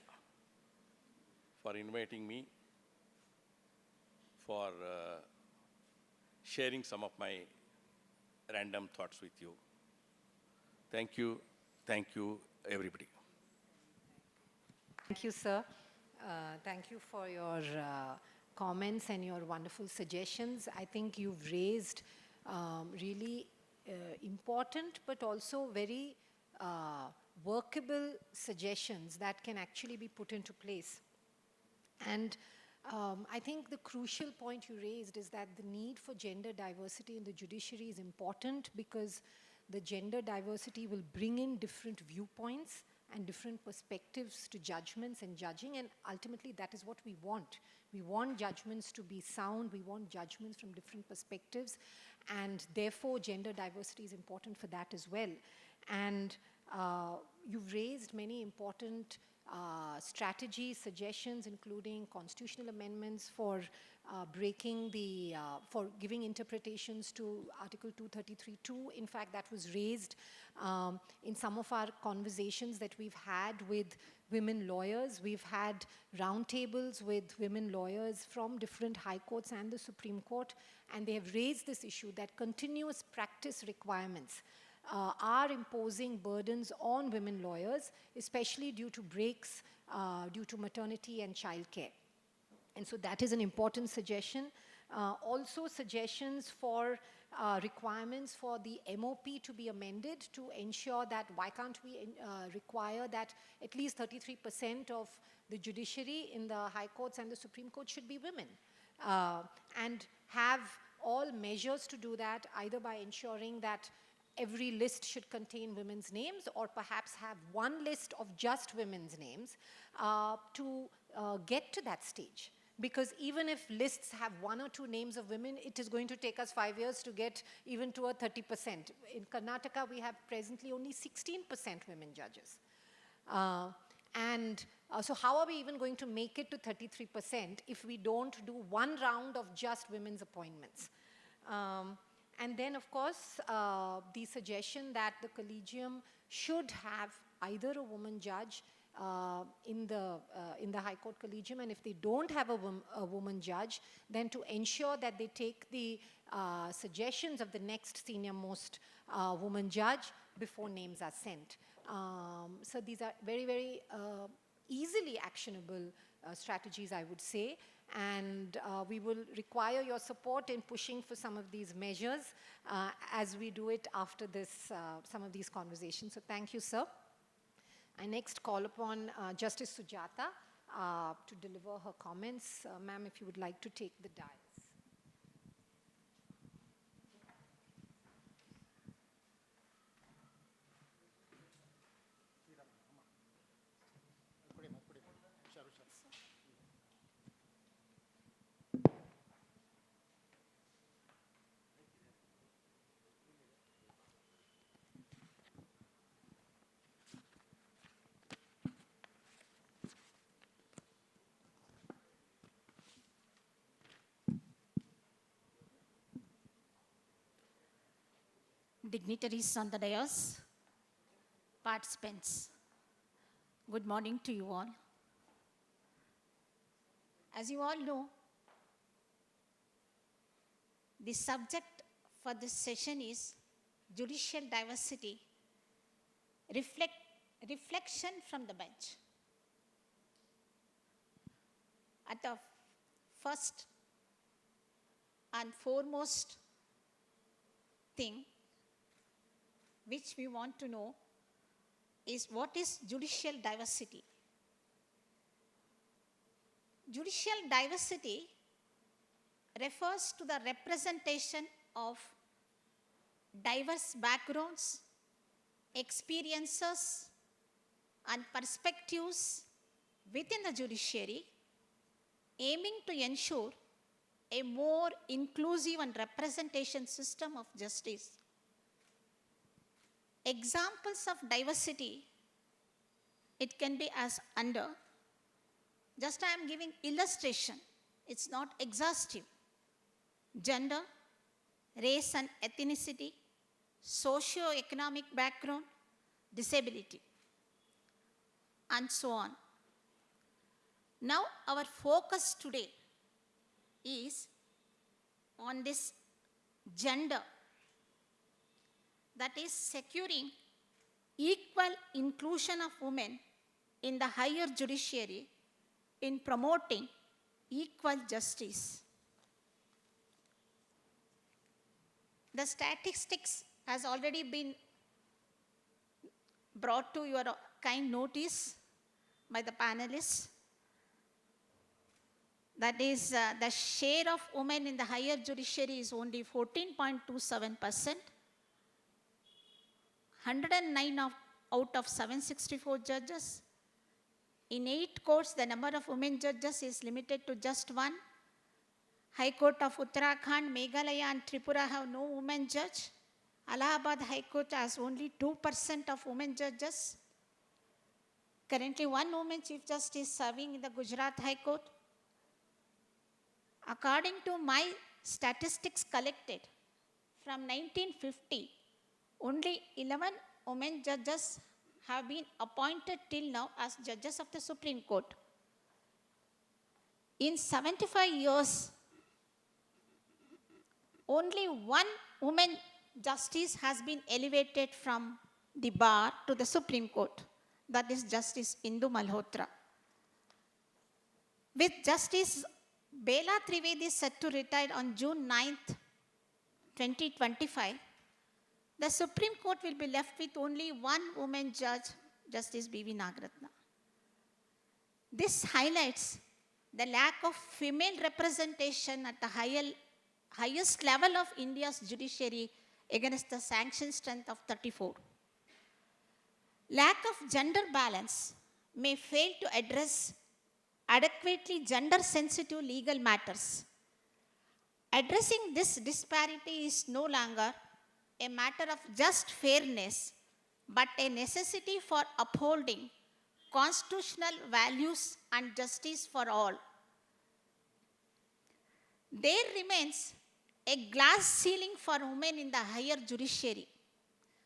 for inviting me, for sharing some of my random thoughts with you. Thank you, everybody. Thank you, sir. Thank you for your comments and your wonderful suggestions. I think you've raised really important but also very workable suggestions that can actually be put into place. And I think the crucial point you raised is that the need for gender diversity in the judiciary is important because the gender diversity will bring in different viewpoints and different perspectives to judgments and judging, and ultimately that is what we want. We want judgments to be sound, we want judgments from different perspectives, and therefore gender diversity is important for that as well. And you've raised many important strategies, suggestions, including constitutional amendments for for giving interpretations to Article 233(2). In fact, that was raised in some of our conversations that we've had with women lawyers. We've had roundtables with women lawyers from different high courts and the Supreme Court, and they have raised this issue that continuous practice requirements are imposing burdens on women lawyers, especially due to breaks due to maternity and childcare. And so that is an important suggestion. Also suggestions for requirements for the MOP to be amended to ensure that why can't we require that at least 33% of the judiciary in the high courts and the Supreme Court should be women, and have all measures to do that, either by ensuring that every list should contain women's names, or perhaps have one list of just women's names to get to that stage. Because even if lists have one or two names of women, it is going to take us 5 years to get even to a 30%. In Karnataka, we have presently only 16% women judges. So how are we even going to make it to 33% if we don't do one round of just women's appointments? And then, of course, the suggestion that the collegium should have either a woman judge in the High Court Collegium, and if they don't have a woman judge, then to ensure that they take the suggestions of the next senior most woman judge before names are sent. So these are very, very easily actionable strategies, I would say. And we will require your support in pushing for some of these measures as we do it after this, some of these conversations. So thank you, sir. I next call upon Justice Sujatha to deliver her comments. Ma'am, if you would like to take the dais. Dignitaries on the dais, participants, good morning to you all. As you all know, the subject for this session is judicial diversity, reflection from the bench. At the first and foremost thing which we want to know is what is judicial diversity. Judicial diversity refers to the representation of diverse backgrounds, experiences, and perspectives within the judiciary, aiming to ensure a more inclusive and representation system of justice. Examples of diversity, it can be as under. Just I am giving illustration, it's not exhaustive. Gender, race and ethnicity, socio-economic background, disability, and so on. Now our focus today is on this gender, that is securing equal inclusion of women in the higher judiciary in promoting equal justice. The statistics has already been brought to your kind notice by the panelists. That is, the share of women in the higher judiciary is only 14.27%. 109 out of 764 judges. In 8 courts, the number of women judges is limited to just 1. High Court of Uttarakhand, Meghalaya and Tripura have no women judge. Allahabad High Court has only 2% of women judges. Currently, 1 woman Chief Justice serving in the Gujarat High Court. According to my statistics collected from 1950, only 11 women judges have been appointed till now as judges of the Supreme Court. In 75 years, only 1 woman justice has been elevated from the bar to the Supreme Court. That is Justice Indu Malhotra. With Justice Bela Trivedi set to retire on June 9th, 2025, the Supreme Court will be left with only 1 woman judge, Justice B.V. Nagaratna. This highlights the lack of female representation at the highest level of India's judiciary against the sanction strength of 34. Lack of gender balance may fail to address adequately gender-sensitive legal matters. Addressing this disparity is no longer a matter of just fairness, but a necessity for upholding constitutional values and justice for all. There remains a glass ceiling for women in the higher judiciary,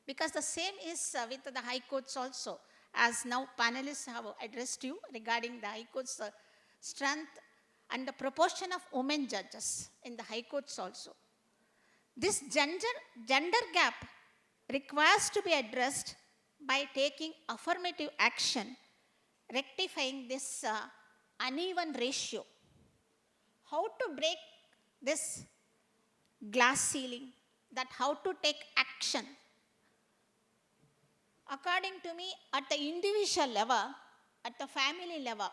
because the same is with the high courts also, as now panelists have addressed you regarding the high courts strength and the proportion of women judges in the high courts also. This gender gap requires to be addressed by taking affirmative action, rectifying this uneven ratio. How to break this glass ceiling, that how to take action? According to me, at the individual level, at the family level,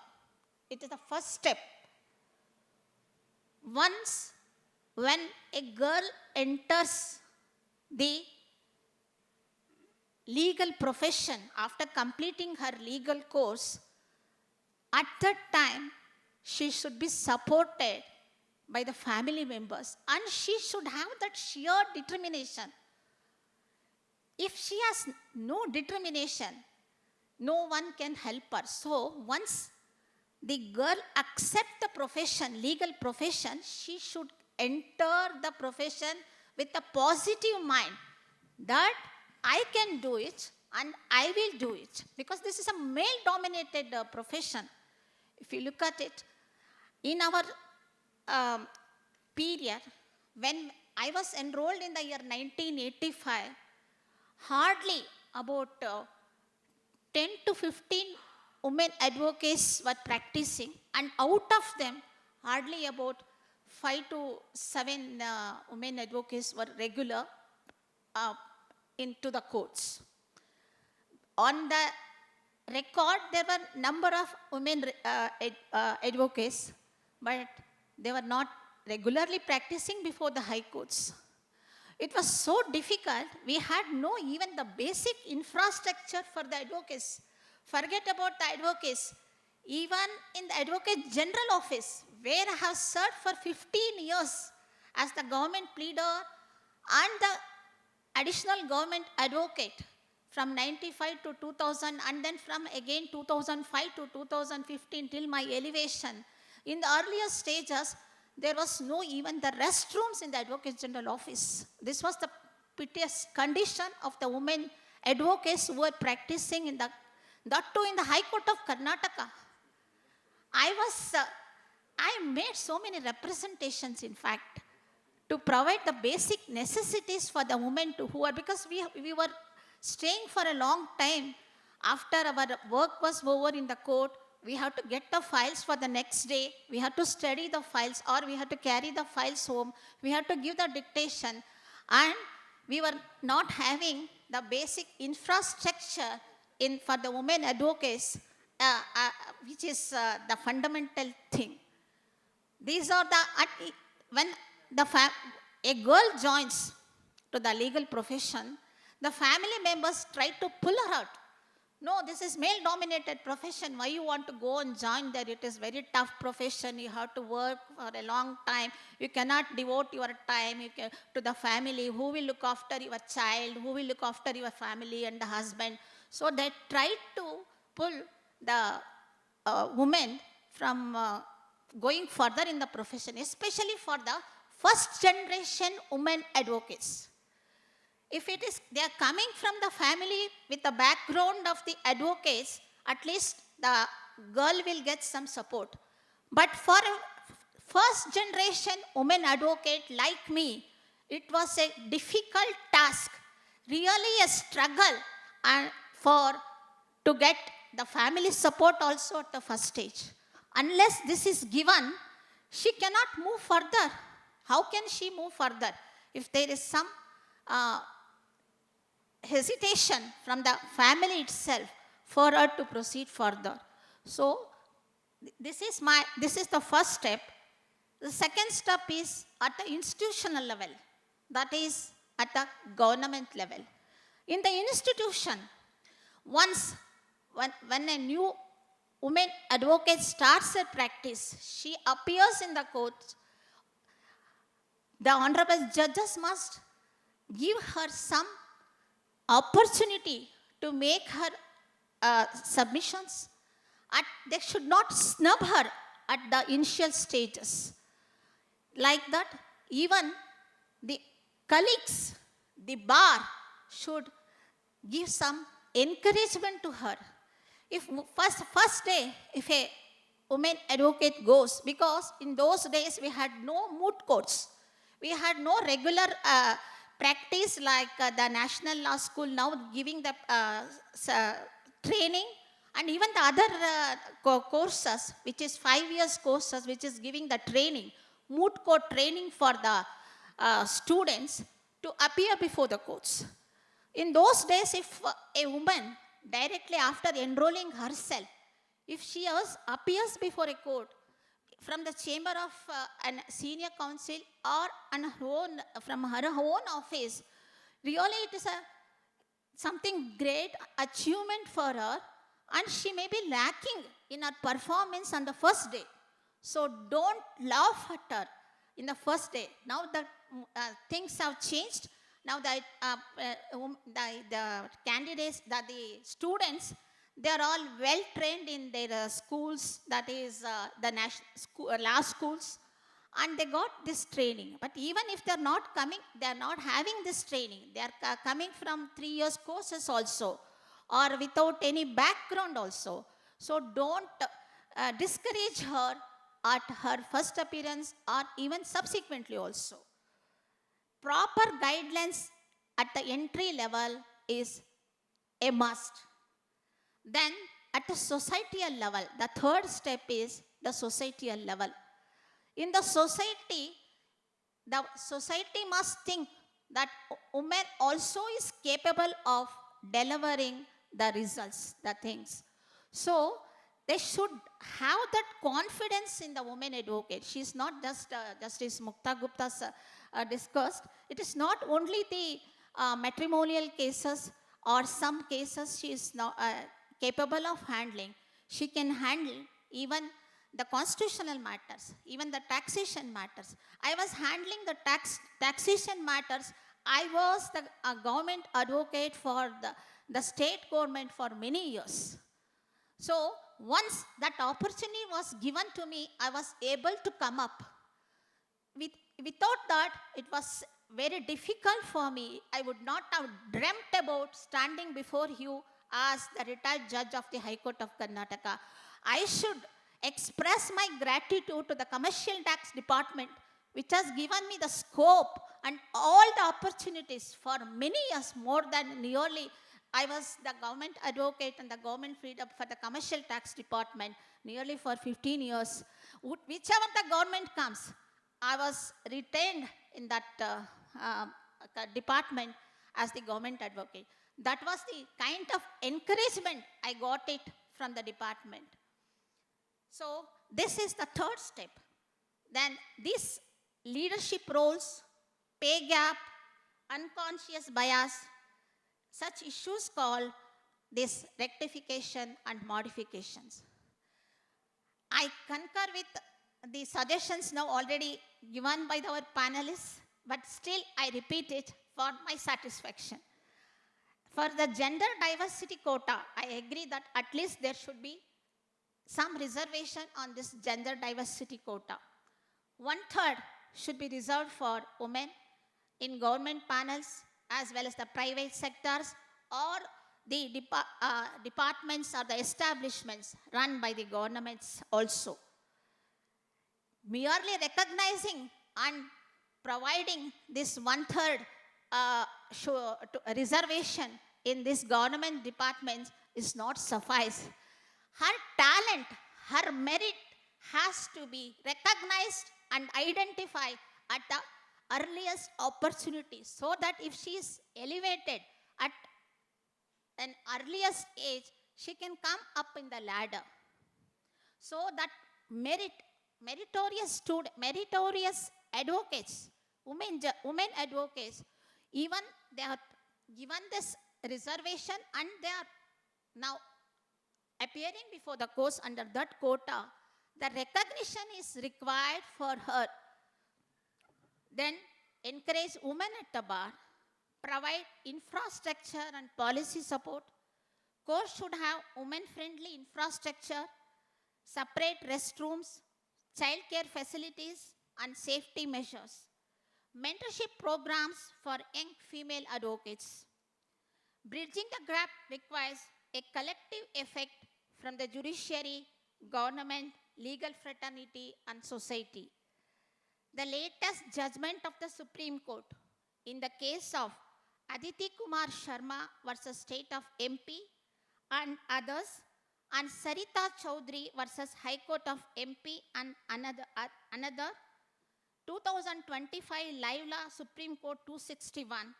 it is the first step. Once when a girl enters the legal profession after completing her legal course, at that time she should be supported by the family members, and she should have that sheer determination. If she has no determination, no one can help her. So once the girl accepts the profession, legal profession, she should enter the profession with a positive mind that I can do it and I will do it, because this is a male-dominated profession. If you look at it, in our period, when I was enrolled in the year 1985, hardly about 10 to 15 women advocates were practicing, and out of them, hardly about 5 to 7 women advocates were regular into the courts. On the record, there were number of women advocates, but they were not regularly practicing before the high courts. It was so difficult, we had no even the basic infrastructure for the advocates. Forget about the advocates. Even in the Advocate General Office, where I have served for 15 years as the government pleader and the additional government advocate from 95 to 2000, and then from again 2005 to 2015 till my elevation. In the earlier stages, there was no even the restrooms in the Advocate General Office. This was the piteous condition of the women advocates who were practicing in the, that too in the High Court of Karnataka. I made so many representations, in fact, to provide the basic necessities for the women to who are, because we were staying for a long time. After our work was over in the court, we have to get the files for the next day. We have to study the files, or we have to carry the files home. We have to give the dictation. And we were not having the basic infrastructure for the women advocates, which is the fundamental thing. These are when a girl joins to the legal profession, the family members try to pull her out. No, this is male-dominated profession. Why you want to go and join there? It is very tough profession. You have to work for a long time. You cannot devote your time to the family. Who will look after your child? Who will look after your family and the husband? So they tried to pull the women from going further in the profession, especially for the first generation women advocates. If they are coming from the family with the background of the advocates, at least the girl will get some support. But for a first generation woman advocate like me, it was a difficult task, really a struggle, and to get the family support also at the first stage. Unless this is given, she cannot move further. How can she move further? If there is some hesitation from the family itself for her to proceed further. So this is the first step. The second step is at the institutional level, that is at the government level. In the institution, when a new woman advocate starts her practice, she appears in the court, the honorable judges must give her some opportunity to make her submissions. They should not snub her at the initial stages. Like that, even the colleagues, the bar, should give some encouragement to her. If first day, if a woman advocate goes, because in those days we had no moot courts, we had no regular practice like the National Law School now giving the training, and even the other courses, which is 5 years courses, which is giving the training, moot court training for the students to appear before the courts. In those days, if a woman directly after enrolling herself, if she appears before a court from the chamber of a senior counsel or from her own office, really it is something great achievement for her, and she may be lacking in her performance on the first day. So don't laugh at her in the first day. Now the things have changed. Now the candidates, the students, they are all well trained in their schools, that is the national law schools, and they got this training. But even if they are not coming, they are not having this training. They are coming from 3 years courses also, or without any background also. So don't discourage her at her first appearance or even subsequently also. Proper guidelines at the entry level is a must. Then at the societal level, the third step is the societal level. In the society must think that women also is capable of delivering the results, the things. So they should have that confidence in the woman advocate. She is not just Justice Mukta Gupta discussed. It is not only the matrimonial cases or some cases she is not capable of handling. She can handle even the constitutional matters, even the taxation matters. I was handling the taxation matters. I was the government advocate for the state government for many years. So once that opportunity was given to me, I was able to come up. Without that, it was very difficult for me. I would not have dreamt about standing before you as the retired judge of the High Court of Karnataka. I should express my gratitude to the Commercial Tax Department, which has given me the scope and all the opportunities for many years, more than nearly, I was the government advocate and the government freedom for the commercial tax department nearly for 15 years. Whichever the government comes, I was retained in that department as the government advocate. That was the kind of encouragement I got it from the department. So this is the third step. Then these leadership roles, pay gap, unconscious bias, such issues called this rectification and modifications. I concur with the suggestions now already given by our panelists, but still I repeat it for my satisfaction. For the gender diversity quota, I agree that at least there should be some reservation on this gender diversity quota. 1/3 should be reserved for women in government panels as well as the private sectors or the departments or the establishments run by the governments also. Merely recognizing and providing this 1/3 reservation in this government departments is not suffice. Her talent, her merit has to be recognized and identified at the earliest opportunity, so that if she is elevated at an earliest age, she can come up in the ladder. So that meritorious advocates, women advocates, even they are given this reservation and they are now appearing before the courts under that quota, the recognition is required for her. Then encourage women at the bar, provide infrastructure and policy support. Courts should have women-friendly infrastructure, separate restrooms, childcare facilities, and safety measures. Mentorship programs for young female advocates. Bridging the gap requires a collective effect from the judiciary, government, legal fraternity, and society. The latest judgment of the Supreme Court in the case of Aditi Kumar Sharma versus State of MP and others, and Sarita Chaudhary versus High Court of MP and another 2025 Live Law Supreme Court 261,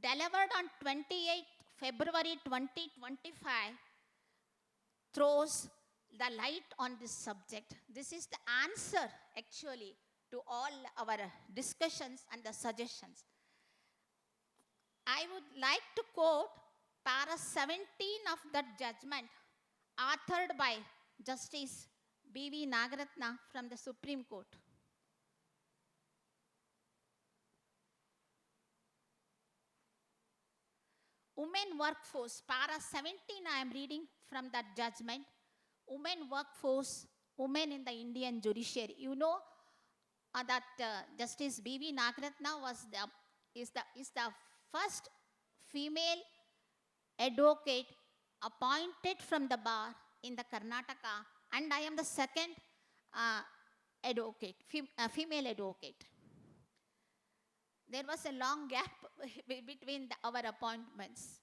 delivered on 28 February 2025, throws the light on this subject. This is the answer actually to all our discussions and the suggestions. I would like to quote para 17 of that judgment, authored by Justice B.V. Nagaratna from the Supreme Court. Women workforce, para 17 I am reading from that judgment. Women workforce, women in the Indian judiciary. You know that Justice B.V. Nagaratna is the first female advocate appointed from the bar in the Karnataka, and I am the second female advocate. There was a long gap between our appointments.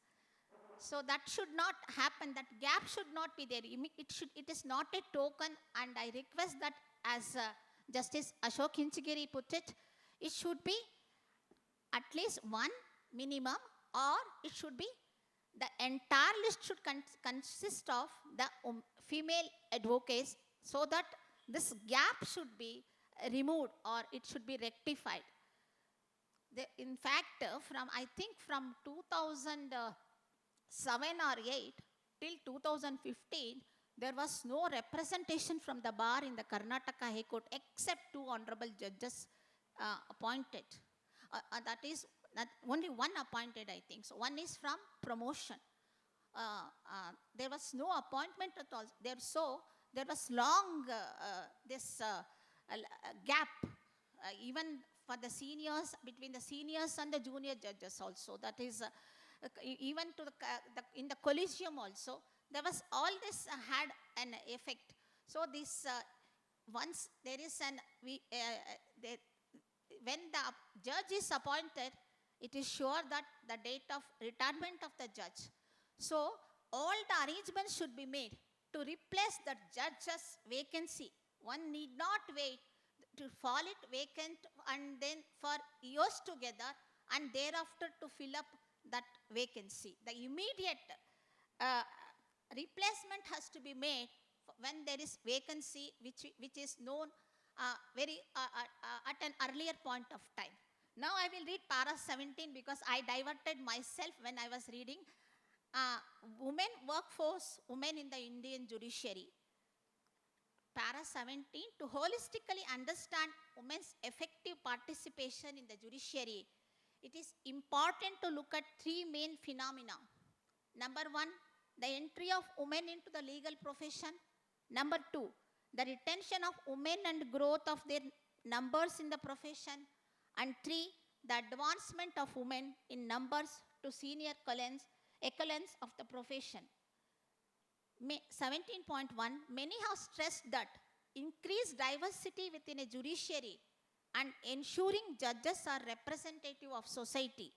So that should not happen. That gap should not be there. It is not a token, and I request that, as Justice Ashok Hinchigeri put it, it should be at least one minimum, or it should be the entire list should consist of the female advocates, so that this gap should be removed or it should be rectified. In fact, I think from 2007 or 8 till 2015, there was no representation from the bar in the Karnataka High Court except 2 honorable judges appointed. That is only one appointed, I think. So one is from promotion. There was no appointment at all. There was long gap, even for the seniors, between the seniors and the junior judges also. That is, even to in the collegium also, there was all this had an effect. So this once there is there, when the judge is appointed, it is sure that the date of retirement of the judge. So all the arrangements should be made to replace the judge's vacancy. One need not wait to fall it vacant and then for years together and thereafter to fill up that vacancy. The immediate uh, replacement has to be made when there is vacancy which is known at an earlier point of time. Now I will read para 17 because I diverted myself when I was reading. Women workforce, women in the Indian judiciary. Para 17, to holistically understand women's effective participation in the judiciary, it is important to look at three main phenomena. Number one, the entry of women into the legal profession. Number two, the retention of women and growth of their numbers in the profession. And three, the advancement of women in numbers to senior excellence of the profession. 17.1, many have stressed that increased diversity within a judiciary and ensuring judges are representative of society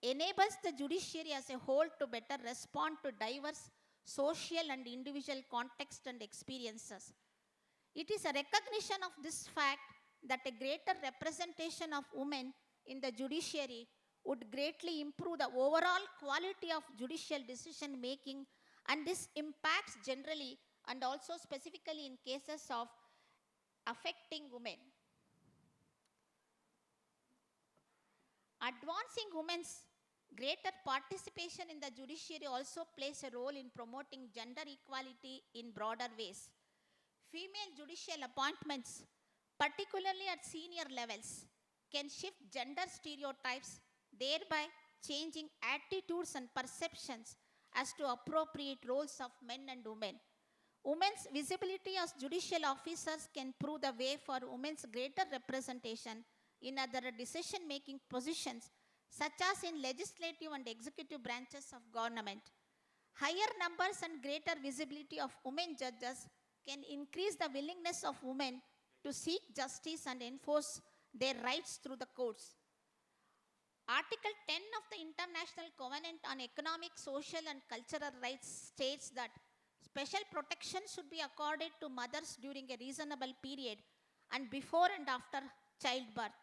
enables the judiciary as a whole to better respond to diverse social and individual contexts and experiences. It is a recognition of this fact that a greater representation of women in the judiciary would greatly improve the overall quality of judicial decision making, and this impacts generally and also specifically in cases of affecting women. Advancing women's greater participation in the judiciary also plays a role in promoting gender equality in broader ways. Female judicial appointments, particularly at senior levels, can shift gender stereotypes, thereby changing attitudes and perceptions as to appropriate roles of men and women. Women's visibility as judicial officers can prove the way for women's greater representation in other decision-making positions, such as in legislative and executive branches of government. Higher numbers and greater visibility of women judges can increase the willingness of women to seek justice and enforce their rights through the courts. Article 10 of the International Covenant on Economic, Social and Cultural Rights states that special protection should be accorded to mothers during a reasonable period and before and after childbirth.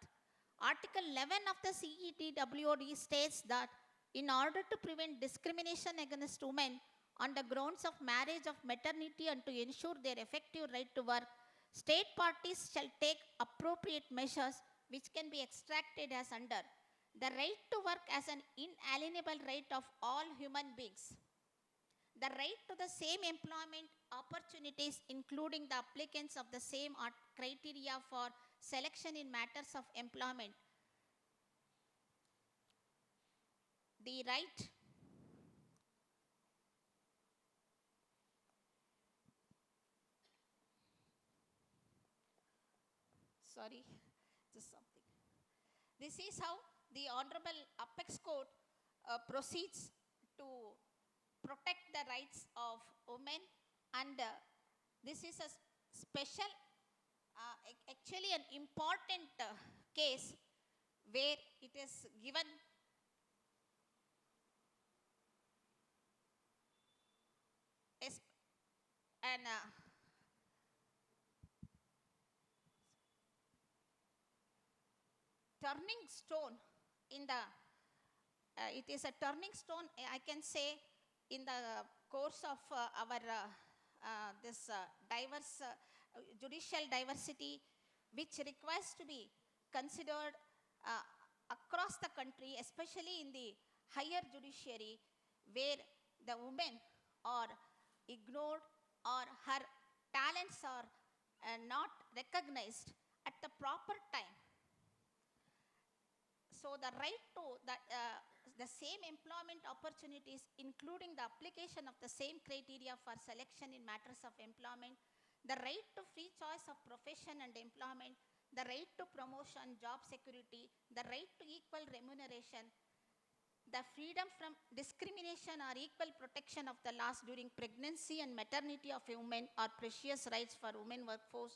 Article 11 of the CETWOD states that in order to prevent discrimination against women on the grounds of marriage of maternity and to ensure their effective right to work, state parties shall take appropriate measures which can be extracted as under the right to work as an inalienable right of all human beings. The right to the same employment opportunities, including the applicants of the same criteria for selection in matters of employment. The right sorry, just something. This is how the Honorable Apex Court proceeds to protect the rights of women, and this is a special, actually an important case where it is given an turning stone in the, it is a turning stone, I can say, in the course of our this diverse judicial diversity, which requires to be considered across the country, especially in the higher judiciary, where the women are ignored or her talents are not recognized at the proper time. So the right to the same employment opportunities, including the application of the same criteria for selection in matters of employment, the right to free choice of profession and employment, the right to promotion, job security, the right to equal remuneration, the freedom from discrimination or equal protection of the laws during pregnancy and maternity of a woman are precious rights for women workforce.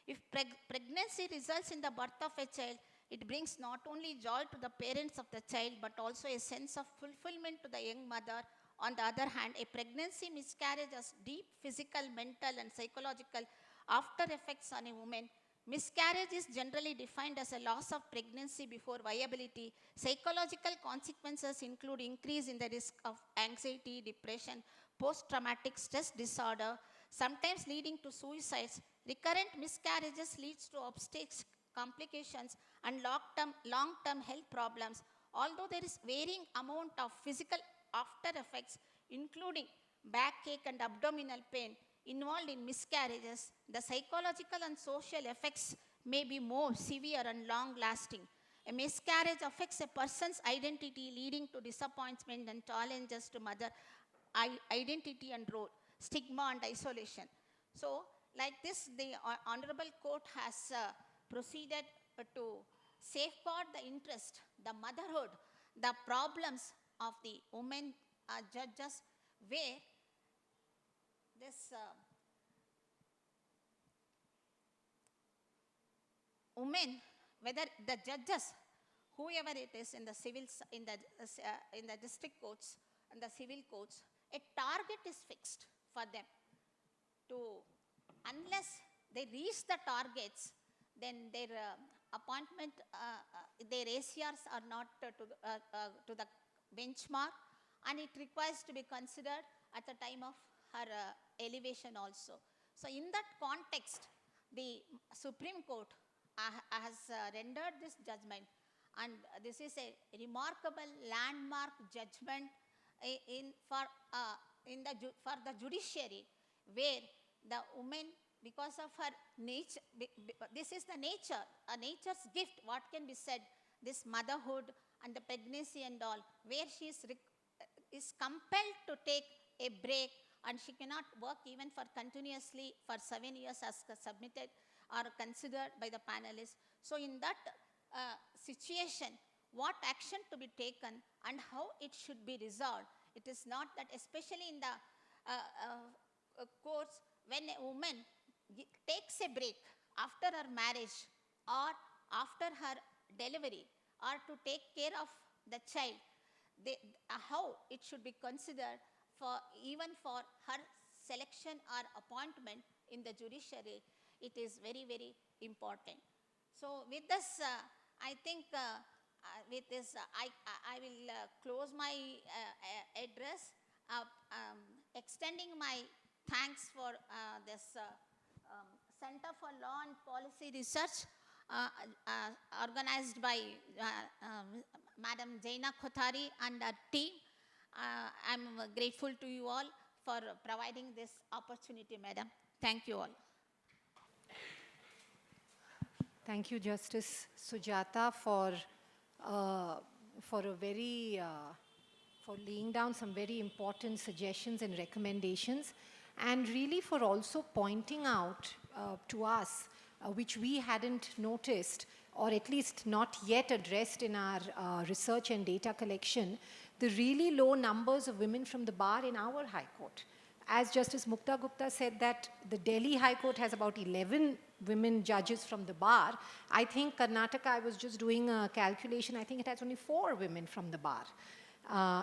If pregnancy results in the birth of a child, it brings not only joy to the parents of the child, but also a sense of fulfillment to the young mother. On the other hand, a pregnancy miscarriage has deep physical, mental, and psychological after effects on a woman. Miscarriage is generally defined as a loss of pregnancy before viability. Psychological consequences include increase in the risk of anxiety, depression, post-traumatic stress disorder, sometimes leading to suicides. Recurrent miscarriages leads to obstetric complications and long-term health problems. Although there is varying amount of physical after effects, including backache and abdominal pain involved in miscarriages, the psychological and social effects may be more severe and long-lasting. A miscarriage affects a person's identity, leading to disappointment and challenges to mother identity and role, stigma and isolation. So, like this, the Honorable Court has proceeded to safeguard the interest, the motherhood, the problems of the women judges, where this women, whether the judges, whoever it is in the civil, in the district courts and the civil courts, a target is fixed for them to, unless they reach the targets, then their appointment, their ACRs are not to the benchmark, and it requires to be considered at the time of her elevation also. So, in that context, the Supreme Court has rendered this judgment, and this is a remarkable landmark judgment for the judiciary, where the woman, because of her nature, this is the nature, a nature's gift, what can be said, this motherhood and the pregnancy and all, where she is compelled to take a break, and she cannot work even for continuously for 7 years as submitted or considered by the panelists. So, in that situation, what action to be taken and how it should be resolved. It is not that, especially in the courts, when a woman takes a break after her marriage or after her delivery or to take care of the child, how it should be considered for even for her selection or appointment in the judiciary, it is very, very important. So, with this, I think with this, I will close my address, extending my thanks for this Center for Law and Policy Research, organized by Madam Jaina Kothari and her team. I am grateful to you all for providing this opportunity, Madam. Thank you all. Thank you, Justice Sujatha, for laying down some very important suggestions and recommendations, and really for also pointing out to us, which we hadn't noticed, or at least not yet addressed in our research and data collection, the really low numbers of women from the bar in our High Court. As Justice Mukta Gupta said that the Delhi High Court has about 11 women judges from the bar. I think Karnataka, I was just doing a calculation, I think it has only 4 women from the bar,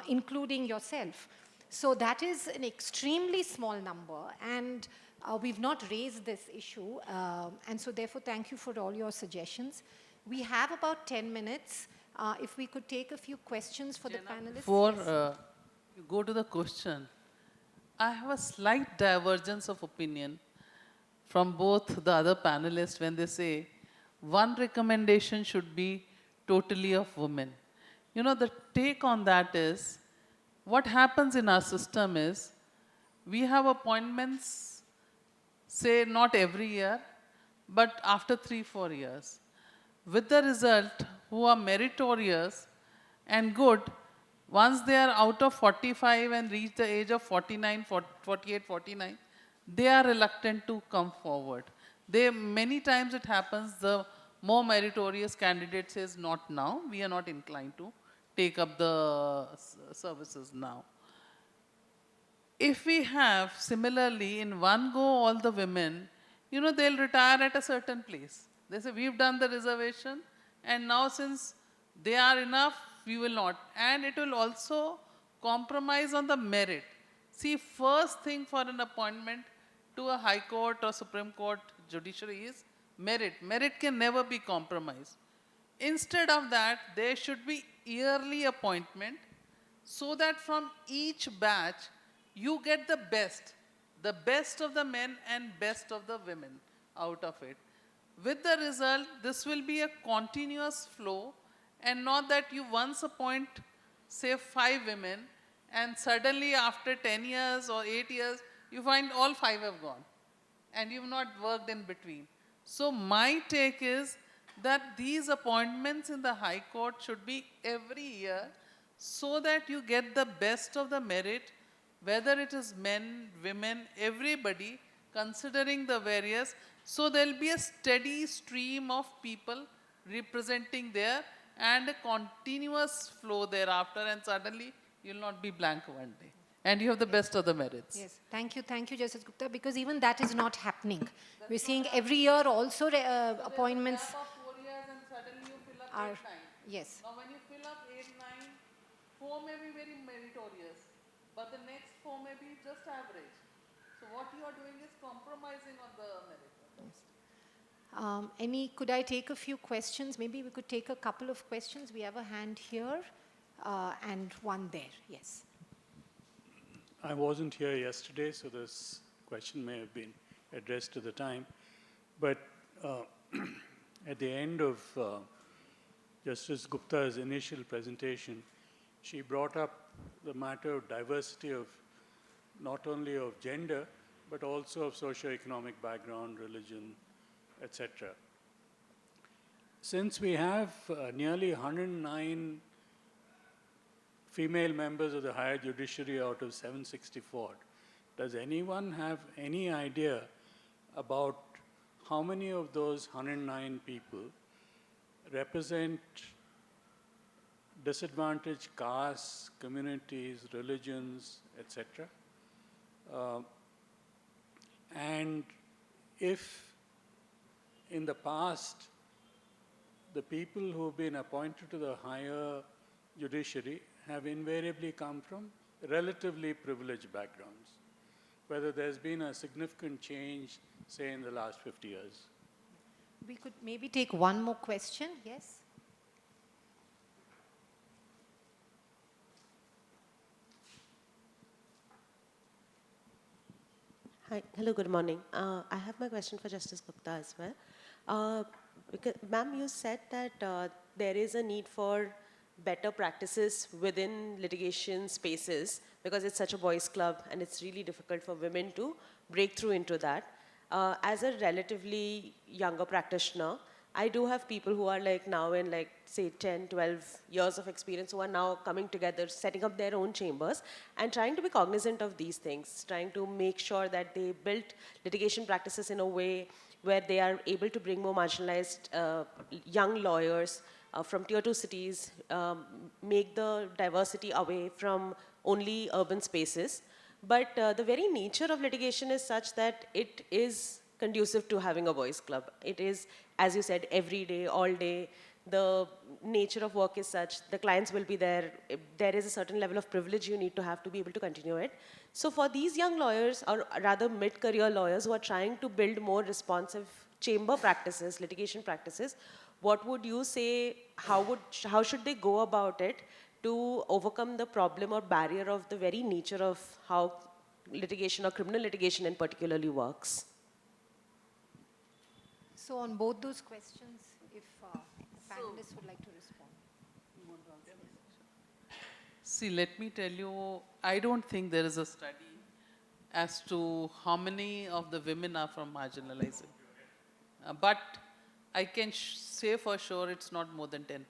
including yourself. So that is an extremely small number, and we've not raised this issue. And so therefore, thank you for all your suggestions. We have about 10 minutes. If we could take a few questions for the panelists. Before you go to the question, I have a slight divergence of opinion from both the other panelists when they say one recommendation should be totally of women. You know, the take on that is, what happens in our system is, we have appointments, say not every year, but after 3-4 years. With the result, who are meritorious and good, once they are out of 45 and reach the age of 49, 48, 49, they are reluctant to come forward. Many times it happens, the more meritorious candidate says, not now, we are not inclined to take up the services now. If we have similarly in one go all the women, they'll retire at a certain place. They say, we've done the reservation, and now since they are enough, we will not. And it will also compromise on the merit. See, first thing for an appointment to a High Court or Supreme Court judiciary is merit. Merit can never be compromised. Instead of that, there should be yearly appointment so that from each batch, you get the best of the men and best of the women out of it. With the result, this will be a continuous flow and not that you once appoint, say, 5 women and suddenly after 10 years or 8 years, you find all 5 have gone and you've not worked in between. So my take is that these appointments in the High Court should be every year so that you get the best of the merit, whether it is men, women, everybody, considering the various. So there will be a steady stream of people representing there and a continuous flow thereafter, and suddenly you will not be blank one day. And you have the best of the merits. Yes, thank you, Justice Gupta, because even that is not happening. We're seeing every year also appointments Gap of 4 years and suddenly you fill up are, 8, 9. yes. Now when you fill up 8, 9, 4 may be very meritorious, but the next 4 may be just average. So what you are doing is compromising on the merit. Could I take a few questions? Maybe we could take a couple of questions. We have a hand here and one there. Yes. I wasn't here yesterday, so this question may have been addressed to the time. But at the end of Justice Gupta's initial presentation, she brought up the matter of diversity of not only of gender, but also of socio-economic background, religion, etc. Since we have nearly 109 female members of the higher judiciary out of 764, does anyone have any idea about how many of those 109 people represent disadvantaged castes, communities, religions, etc.? And if in the past, the people who've been appointed to the higher judiciary have invariably come from relatively privileged backgrounds, whether there's been a significant change, say, in the last 50 years. We could maybe take one more question. Yes. Hi, hello, good morning. I have my question for Justice Gupta as well. Ma'am, you said that there is a need for better practices within litigation spaces because it's such a boys' club and it's really difficult for women to break through into that. As a relatively younger practitioner, I do have people who are like now in like say 10, 12 years of experience who are now coming together, setting up their own chambers and trying to be cognizant of these things, trying to make sure that they build litigation practices in a way where they are able to bring more marginalized young lawyers from tier 2 cities, make the diversity away from only urban spaces. But the very nature of litigation is such that it is conducive to having a boys' club. It is, as you said, every day, all day. The nature of work is such, the clients will be there. There is a certain level of privilege you need to have to be able to continue it. So for these young lawyers, or rather mid-career lawyers who are trying to build more responsive chamber practices, litigation practices, what would you say, how should they go about it to overcome the problem or barrier of the very nature of how litigation or criminal litigation in particularly works? So on both those questions, if panelists would like to respond. See, let me tell you, I don't think there is a study as to how many of the women are from marginalized. But I can say for sure it's not more than 10%.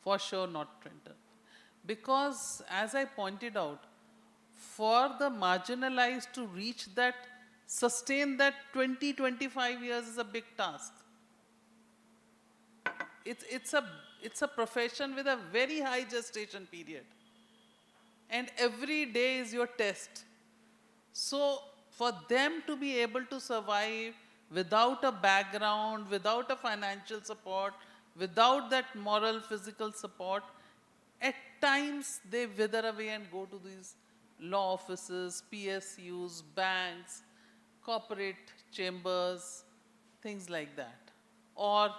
For sure not 20. Because as I pointed out, for the marginalized to reach that, sustain that 20, 25 years is a big task. It's a profession with a very high gestation period. And every day is your test. So for them to be able to survive without a background, without a financial support, without that moral, physical support, at times they wither away and go to these law offices, PSUs, banks, corporate chambers, things like that. Or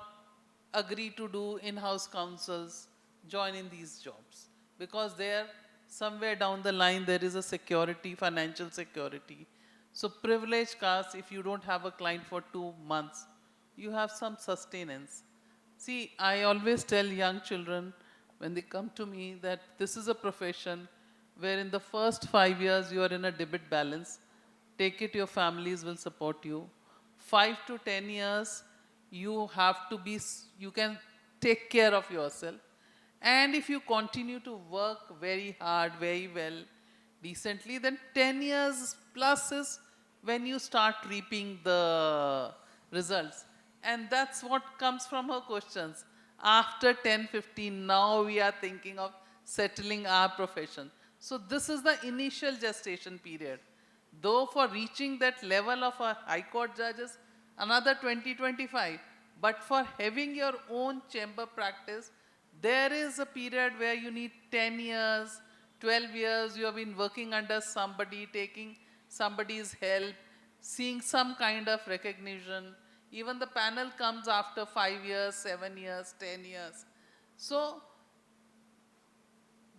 agree to do in-house counsels, join in these jobs. Because there, somewhere down the line, there is a security, financial security. So privileged caste, if you don't have a client for 2 months, you have some sustenance. See, I always tell young children when they come to me that this is a profession where in the first 5 years you are in a debit balance. Take it, your families will support you. 5 to 10 years, you have to be, you can take care of yourself. And if you continue to work very hard, very well, decently, then 10 years plus is when you start reaping the results. And that's what comes from her questions. After 10, 15, now we are thinking of settling our profession. So this is the initial gestation period. Though for reaching that level of a high court judges, another 20, 25. But for having your own chamber practice, there is a period where you need 10 years, 12 years, you have been working under somebody, taking somebody's help, seeing some kind of recognition. Even the panel comes after 5 years, 7 years, 10 years. So,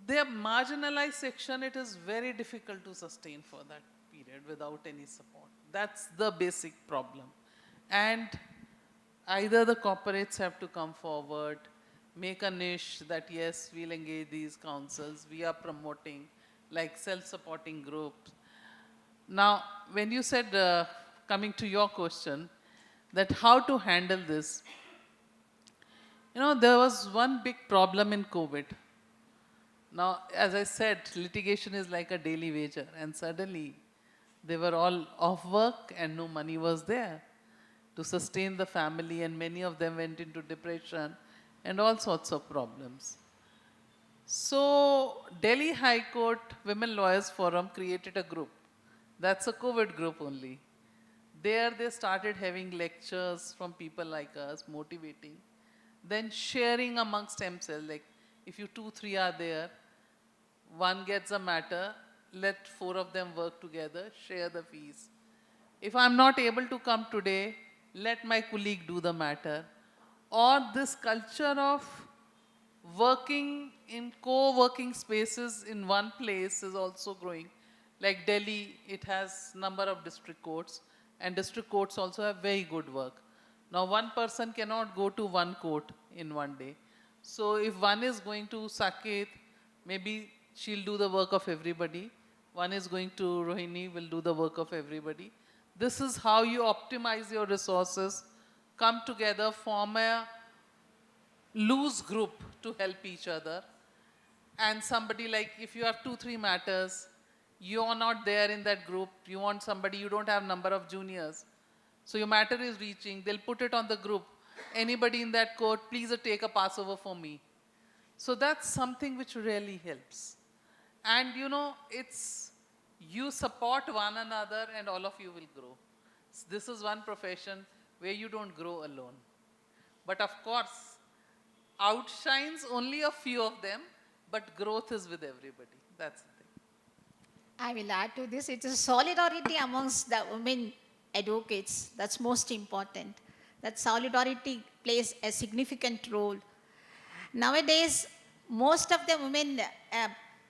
their marginalized section, it is very difficult to sustain for that period without any support. That's the basic problem. And either the corporates have to come forward, make a niche that yes, we'll engage these councils, we are promoting like self-supporting groups. Now, when you said, coming to your question, that how to handle this, you know, there was one big problem in COVID. Now, as I said, litigation is like a daily wager, and suddenly they were all off work and no money was there to sustain the family, and many of them went into depression and all sorts of problems. So, Delhi High Court Women Lawyers Forum created a group. That's a COVID group only. There they started having lectures from people like us, motivating, then sharing amongst themselves, like if you 2, 3 are there, one gets a matter, let 4 of them work together, share the fees. If I'm not able to come today, let my colleague do the matter. Or this culture of working in co-working spaces in one place is also growing. Like Delhi, it has number of district courts, and district courts also have very good work. Now one person cannot go to one court in one day. So if one is going to Saket, maybe she'll do the work of everybody. One is going to Rohini, will do the work of everybody. This is how you optimize your resources, come together, form a loose group to help each other. And somebody like, if you have 2, 3 matters, you are not there in that group, you want somebody, you don't have number of juniors. So your matter is reaching, they'll put it on the group. Anybody in that court, please take a passover for me. So that's something which really helps. And you know, it's, you support one another and all of you will grow. This is one profession where you don't grow alone. But of course, outshines only a few of them, but growth is with everybody. That's the thing. I will add to this, it is solidarity amongst the women advocates that's most important. That solidarity plays a significant role. Nowadays, most of the women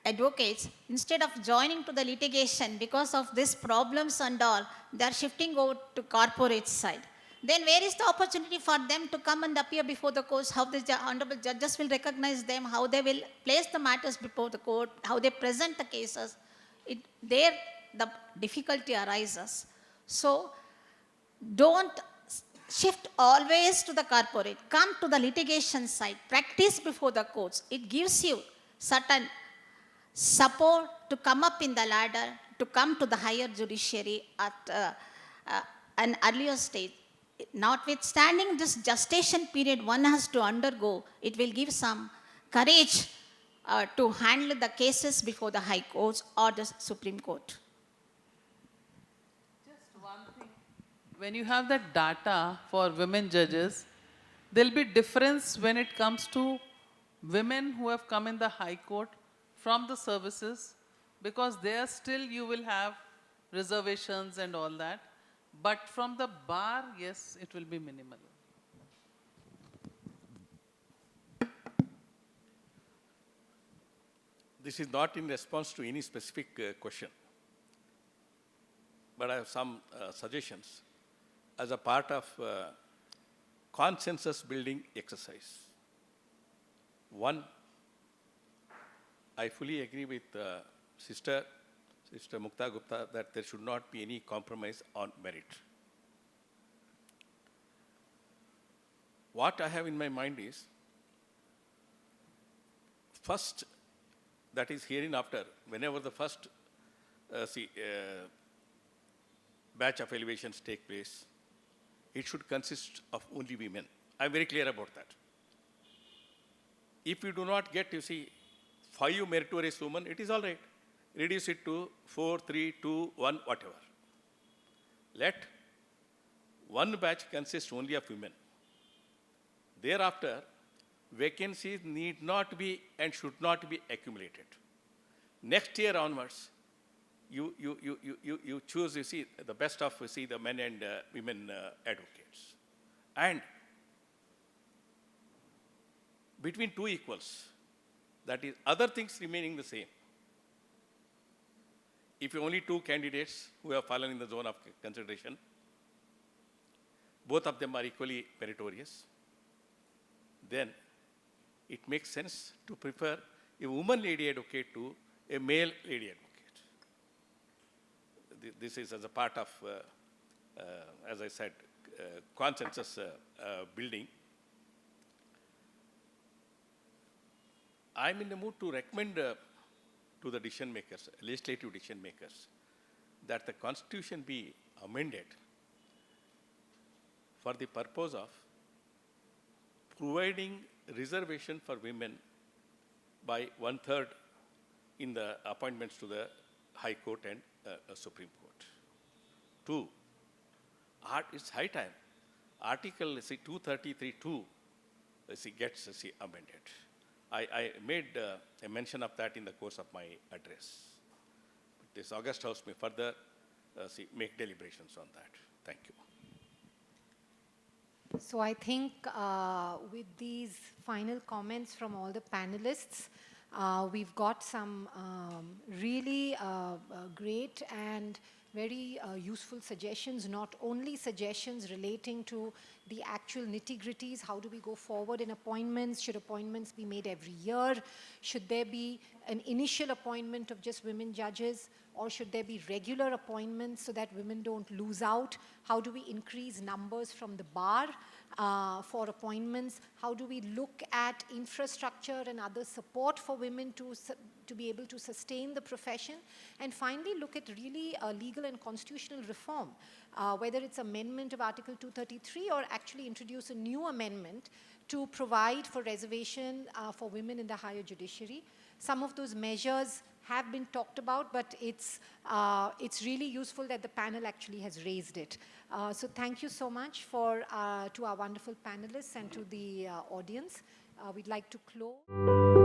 advocates, instead of joining to the litigation because of these problems and all, they are shifting over to corporate side. Then where is the opportunity for them to come and appear before the courts, how the honorable judges will recognize them, how they will place the matters before the court, how they present the cases. There the difficulty arises. So don't shift always to the corporate. Come to the litigation side. Practice before the courts. It gives you certain support to come up in the ladder, to come to the higher judiciary at an earlier stage. Notwithstanding this gestation period one has to undergo, it will give some courage to handle the cases before the high courts or the Supreme Court. when you have that data for women judges, there'll be difference when it comes to women who have come in the High Court from the services, because there still you will have reservations and all that. But from the bar, yes, it will be minimal. This is not in response to any specific question, but I have some suggestions as a part of consensus building exercise. One, I fully agree with Sister Mukta Gupta that there should not be any compromise on merit. What I have in my mind is, first, that is hereinafter, whenever the first batch of elevations take place, it should consist of only women. I'm very clear about that. If you do not get, 5 meritorious women, it is all right. Reduce it to 4, 3, 2, 1, whatever. Let one batch consist only of women. Thereafter, vacancies need not be and should not be accumulated. Next year onwards, you choose, the best of, the men and women advocates. And between two equals, that is, other things remaining the same. If you only 2 candidates who have fallen in the zone of consideration, both of them are equally meritorious, then it makes sense to prefer a woman lady advocate to a male lady advocate. This is as a part of, as I said, consensus building. I'm in the mood to recommend to the decision makers, legislative decision makers, that the Constitution be amended for the purpose of providing reservation for women by 1/3 in the appointments to the High Court and Supreme Court. 2, it's high time. Article 233(2) gets amended. I made a mention of that in the course of my address. This August House may further make deliberations on that. Thank you. So I think with these final comments from all the panelists, we've got some really great and very useful suggestions, not only suggestions relating to the actual nitty-gritties, how do we go forward in appointments, should appointments be made every year, should there be an initial appointment of just women judges, or should there be regular appointments so that women don't lose out? How do we increase numbers from the bar for appointments? How do we look at infrastructure and other support for women to be able to sustain the profession? And finally, look at really legal and constitutional reform, whether it's amendment of Article 233 or actually introduce a new amendment to provide for reservation for women in the higher judiciary. Some of those measures have been talked about, but it's really useful that the panel actually has raised it. So thank you so much to our wonderful panelists and to the audience. We'd like to close.